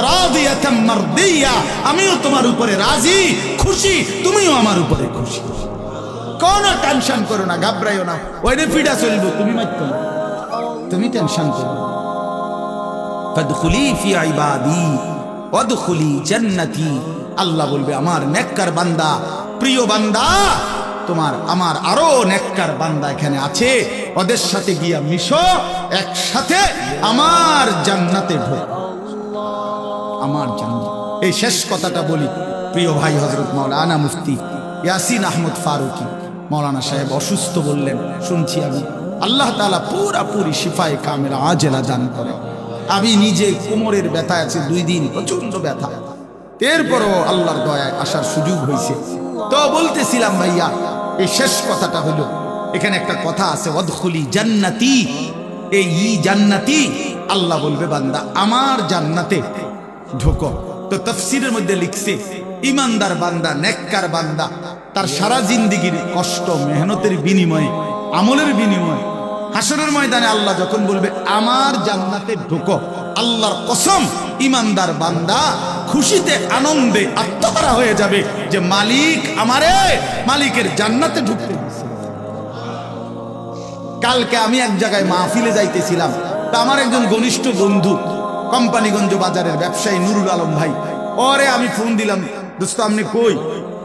Speaker 1: রাদিয়াতাম মারদিয়া, আমিও তোমার উপরে রাজি, খুশি, তুমিও আমার উপরে খুশি। কোন টেনশন করো না, ঘাবড়ায়ো না, ওইটা ফিডা চলবো, তুমি মাইতো না, তুমি টেনশন করো না। ফাদখুলি ফি ইবাদি ওয়াদখুলি জান্নাতি, আল্লাহ বলবে আমার নেককার বান্দা, প্রিয় বান্দা, তোমার আমার আরো নেককার বান্দা এখানে আছে, ওদের সাথে গিয়া মিশো, একসাথে আমার জান্নাতে ঢোক, আমার জান্নাত। এই শেষ কথাটা বলি, প্রিয় ভাই হযরত মাওলানা মুফতি ইয়াসিন আহমদ ফারুকী মাওলানা সাহেব অসুস্থ বললেন, শুনছি আমি, আল্লাহ তাআলা পুরাপুরি শিফায়ে কামিলা আজেলা দান করে। আমি নিজে কোমরের ব্যথা আছে 2 দিন, প্রচন্ড ব্যথা, এরপরও আল্লাহর দয়ায় আসার সুযোগ হয়েছে। তো বলতেছিলাম ভাইয়া, এই শেষ কথাটা হলো, এখানে একটা কথা আছে, ওয়াদখুলি জান্নাতি, এই জান্নাতি, আল্লাহ বলবে বান্দা আমার জান্নাতে ঢোকো। তো তাফসীরের মধ্যে লিখছে, ইমানদার বান্দা, নেককার বান্দা, তার সারা জিন্দেগীর কষ্ট মেহনতের বিনিময়ে, আমলের বিনিময়ে হাসরের ময়দানে আল্লাহ যখন বলবে আমার জান্নাতে ঢোকো, আল্লাহর কসম ইমানদার বান্দা খুশিতে আনন্দে আত্মহারা হয়ে যাবে যে মালিক আমারে মালিকের জান্নাতে ঢুকতে দিয়েছে। কালকে আমি এক জায়গায় মাহফিলে যাইতেছিলাম, তা আমার একজন ঘনিষ্ঠ বন্ধু কোম্পানিগঞ্জ বাজারের ব্যবসায়ী নুরুল আলম ভাই, ওরে আমি ফোন দিলাম, দোস্ত আপনি কই?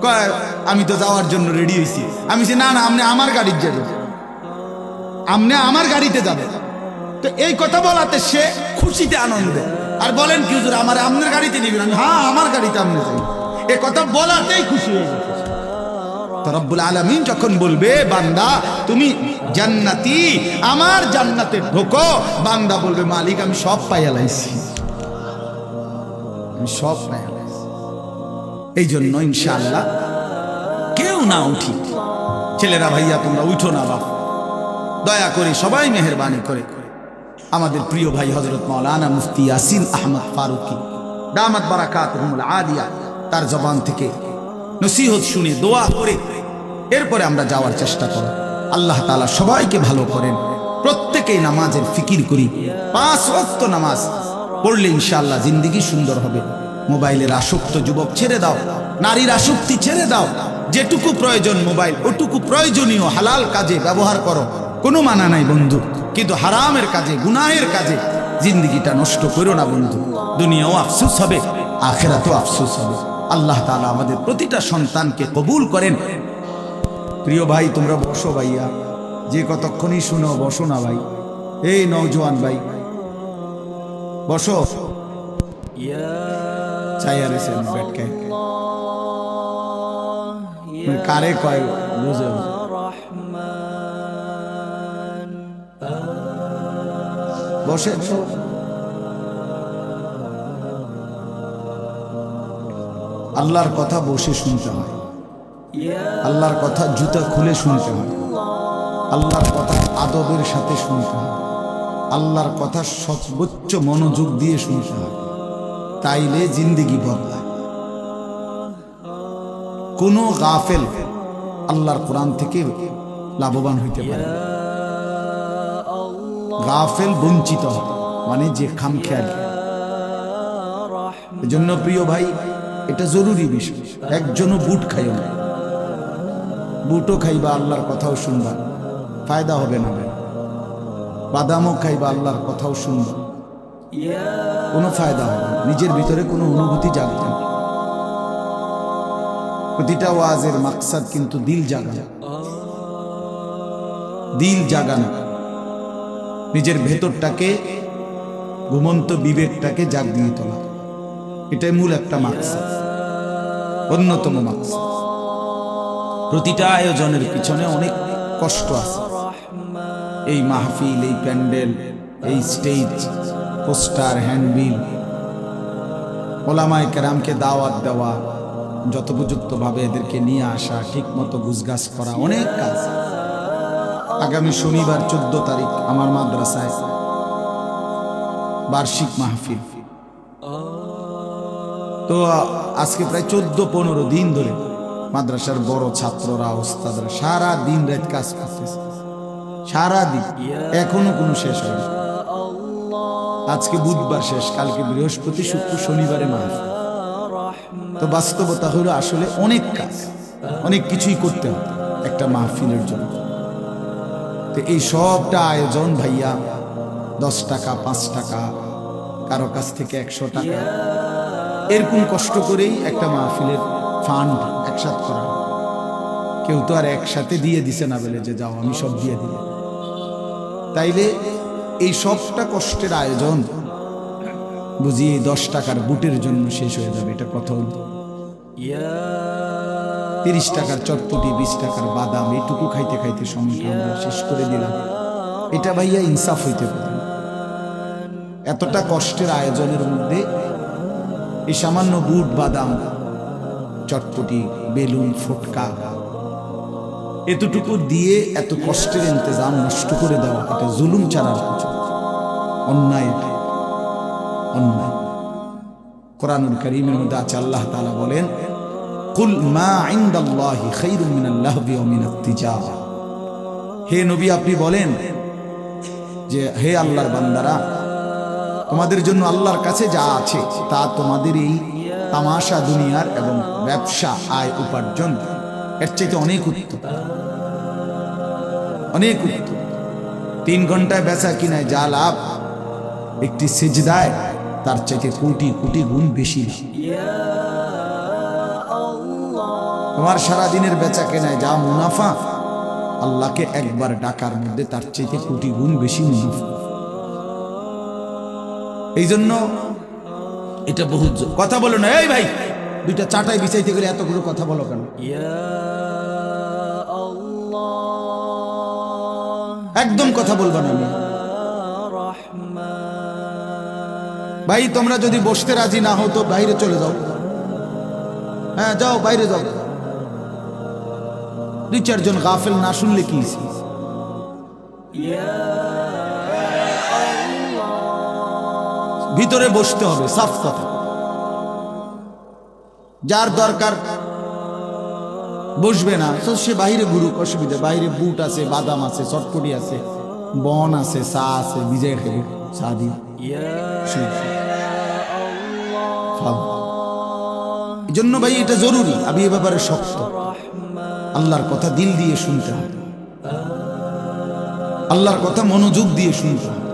Speaker 1: কয় আমি তো যাওয়ার জন্য রেডি হয়েছি। আমি বলছি না না, আপনি আমার গাড়িতে যাবেন, আপনি আমার গাড়িতে যাবেন। তো এই কথা বলাতে সে খুশিতে আনন্দে, আর বলেন কি হুজুর আমার আপনার গাড়িতে নিবেন? হ্যাঁ আমার গাড়িতে আপনি যাবেন। এই কথা বলাতেই খুশি হয়ে গেছে। তো রব্বুল আলামিন যখন বলবে বান্দা তুমি জান্নাতি, আমার জান্নাতে ঢোকো, বান্দা বলবে মালিক আমি সব পাইয়া লাইছি, আমি সব পাইয়া লাইছি। এই জন্য ইনশাআল্লাহ কেউ না উঠি, ছেলেরা ভাইয়া তোমরা উঠো না বাপ, দয়া করে সবাই মেহেরবানি করে আমাদের প্রিয় ভাই হযরত মাওলানা মুফতি ইয়াসিন আহমদ ফারুকী দামাত বারাকাতুহুল আলিয়া, তার জবান থেকে নসিহত শুনে দোয়া করে এরপরে আমরা যাওয়ার চেষ্টা করি। আল্লাহ তাআলা সবাইকে ভালো করেন, প্রত্যেকেই নামাজের ফিকির করি, 5 ওয়াক্ত নামাজ পড়লে ইনশাআল্লাহ জিন্দেগি সুন্দর হবে। মোবাইলের আসক্ত যুবক ছেড়ে দাও, নারীর আসক্তি ছেড়ে দাও, যেটুকু প্রয়োজন মোবাইল ওটুকু প্রয়োজনীয় হালাল কাজে ব্যবহার করো, কোনো মানা নাই বন্ধু। কিন্তু হারামের কাজে, গুনাহের কাজে জিন্দেগিটা নষ্ট করো না বন্ধু। দুনিয়াও আফসোস হবে, আখিরাতেও আফসোস হবে। আল্লাহ তাআলা আমাদের প্রতিটা সন্তানকে কবুল করেন। প্রিয় ভাই, তোমরা বসো ভাইয়া, যে কতক্ষণই শুনো বসো না ভাই। এই নওজোয়ান ভাই বসো, চাইয়া রেছেন ব্যাটকে কারে কয় বুঝে বসে। আল্লাহর কথা বসে শুনতে হয়, আল্লাহর কথা জুতা খুলে শুনতে হয়, আল্লাহর কথা আদবের সাথে শুনতে হয়, আল্লাহর কথা সর্বোচ্চ মনোযোগ দিয়ে শুনতে হয়, তাইলে জিন্দেগি বদলায়। কোনো গাফেল আল্লাহর কোরআন থেকে লাভবান হইতে পারে, গাফেল বঞ্চিত হয়, মানে যে খামখেয়ালি। এজন্য প্রিয় ভাই, এটা জরুরি বিষয়। একজনও বুট খাইও না, বুটও খাইবা আল্লাহর কথাও শুনবা, ফায়দা হবে না। বাদামও খাইবা আল্লাহর কথাও শুনবা, কোনো ফায়দা হবে না, নিজের ভিতরে কোনো অনুভূতি জাগবে না। প্রতিটা ওয়াজের মাকসাদ কিন্তু দিল জাগানো, দিল জাগানো, নিজের ভেতরটাকে, ঘুমন্ত বিবেকটাকে জাগিয়ে তোলা, এটাই মূল একটা মাকসাদ, অন্যতম মাকসাদ। প্রতিটা আয়োজনের পিছনে অনেক কষ্ট আছে। এই মাহফিল, এই প্যান্ডেল, এই স্টেজ, পোস্টার, হ্যান্ডবিল, ওলামায়ে কেরামকে দাওয়াত দেওয়া, যথোপযুক্তভাবে এদেরকে নিয়ে আসা, ঠিক মতো গুছগাছ করা, অনেক কাজ। আগামী শনিবার 14 তারিখ আমার মাদ্রাসায় বার্ষিক মাহফিল। তো আজকে প্রায় 14-15 দিন ধরে মাদ্রাসার বড় ছাত্ররা, ওস্তাদরা সারা দিন রাত কাজ করতেছে, সারা দিন, এখনো কোনো শেষ হয়নি। আজকে বুধবার শেষ, কালকে বৃহস্পতি, শুক্র, শনিবারে মাহফিল। তো বাস্তবতা হলো আসলে অনেক কাজ, অনেক কিছুই করতে হবে একটা মাহফিলের জন্য। তো এই সবটা আয়োজন ভাইয়া 10 টাকা, 5 টাকা, কারো কাছ থেকে 100 টাকা, এরকম কষ্ট করেই একটা মাহফিলের ফান্ড একসাথে করা। কেউ তো আর একসাথে দিয়ে দিছে না বলে যে যাও আমি সব দিয়ে দিই। তাইলে এই সবটা কষ্টের আয়োজন বুঝি 10 টাকার বুটের জন্য শেষ হয়ে যাবে, এটা কথা হল। 30 টাকার চটপটি, 20 টাকার বাদাম, এইটুকু খাইতে খাইতে সময়টা আমরা শেষ করে দিলাম। এটা ভাইয়া ইনসাফ হইতে পারে। এতটা কষ্টের আয়োজনের মধ্যে এই সামান্য বুট, বাদাম, চটপটি, বেলুন, ফুটকা, এতটুকু দিয়ে এত কষ্টের ইন্তজাম নষ্ট করে দেওয়া, এটা জুলুম ছাড়া কিছু অন্যায়, অন্যায়। কোরআনুল কারীমের মধ্যে আছে, আল্লাহ তাআলা বলেন, কুল মা ইনদাল্লাহি খায়রুম মিনাল লাহবি ওয়া মিনাত তিজারা। হে নবী, আপনি বলেন যে হে আল্লাহর বান্দারা, তোমাদের জন্য আল্লাহর কাছে যা আছে তা তোমাদের এই তামাশা দুনিয়ার এবং ব্যবসা, আয় উপার্জন, এর চাইতে অনেক উত্তম, অনেক উত্তম। 3 ঘন্টায় বেচা কিনায় যা লাভ, একটি সিজদায় তার চাইতে কোটি কোটি গুণ বেশি। তোমার সারাদিনের বেচা কেনায় যা মুনাফা, আল্লাহকে একবার ডাকার মধ্যে তার চাইতে কোটি গুণ বেশি মুনাফা। এই জন্য এটা বহু কথা বলো না। এই ভাই, 2টা চাটাই বিছাইতে গেলে এতগুলো কথা বলো কেন? একদম কথা বলবা না। ভাই, তোমরা যদি বসতে রাজি না হও তো বাইরে চলে যাও। হ্যাঁ, যাও, বাইরে যাও। 2-4 জন গাফেল না শুনলে কি? ভিতরে বসতে হবে, সাফ কথা। যার দরকার বসবে না তো সে বাইরে ঘুরুক, অসুবিধা। বাইরে বুট আছে, বাদাম আছে, চটপটি আছে, বন আছে, চা আছে, ভিজাই খেয়ে চা দিয়ে। এই জন্য ভাই এটা জরুরি। আমি এ ব্যাপারে শক্ত। আল্লাহর কথা দিল দিয়ে শুনতে হবে। আল্লাহর কথা মনোযোগ দিয়ে শুনতে হবে।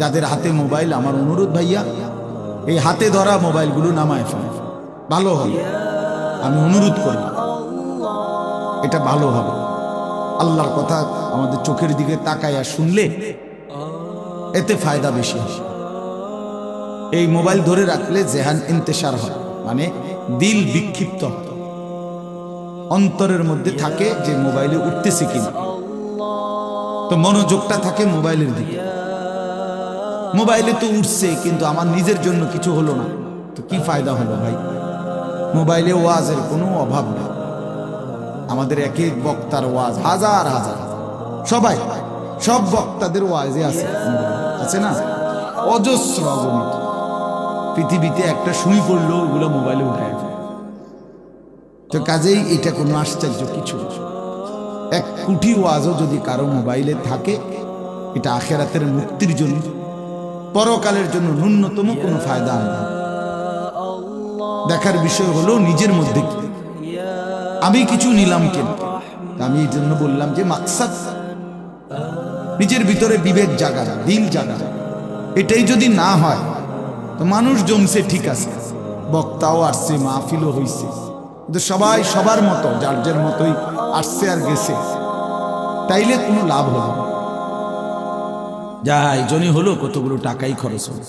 Speaker 1: যাদের হাতে মোবাইল, আমার অনুরোধ ভাইয়া, এই হাতে ধরা মোবাইলগুলো নামায় ফেলে, ভালো হবে। আমি অনুরোধ করব, এটা ভালো হবে। আল্লাহর কথা আমাদের চোখের দিকে তাকাইয়া শুনলে এতে ফায়দা বেশি হয়। এই মোবাইল ধরে রাখলে জেহান ইন্তেশার হয়, মানে দিল বিক্ষিপ্ত হয়, অন্তরের মধ্যে থাকে যে মোবাইলে উঠতেছে কিনা, তো মনোযোগটা থাকে মোবাইলের দিকে। মোবাইলে তো উঠছে কিন্তু আমার নিজের জন্য কিছু হলো না, তো কি ফায়দা হলো ভাই? মোবাইলে ওয়াজের কোনো অভাব নেই। আমাদের এক এক বক্তার ওয়াজ হাজার হাজার, সবাই সব বক্তাদের ওয়াজে আছে, আছে না? অজস্র অগণিত। পৃথিবীতে একটা সুই পড়লো ওগুলো মোবাইলে উঠায় ফেলে। তো কাজেই এটা কোনো আশ্চর্য কিছু না। এক কোটি ওয়াজও যদি কারো মোবাইলে থাকে, এটা আখেরাতের মুক্তির জন্য, পরকালের জন্য ন্যূনতম কোনো ফায়দা আনবে না। দেখার বিষয় হলো নিজের মধ্যে কি আমি কিছু নিলাম কেন। আমি এই জন্য বললাম যে মাকসাদ, নিজের ভিতরে বিবেক জাগা, দিল জাগা, এটাই যদি না হয় তো মানুষ জমছে ঠিক আছে, বক্তাও আসছে, মাহফিলও হইছে, কিন্তু সবাই সবার মতো যার যার মতোই আসছে আর গেছে, তাইলে কোনো লাভ হলো না। যা এই জন্যই হলো কতগুলো টাকাই খরচ হলো।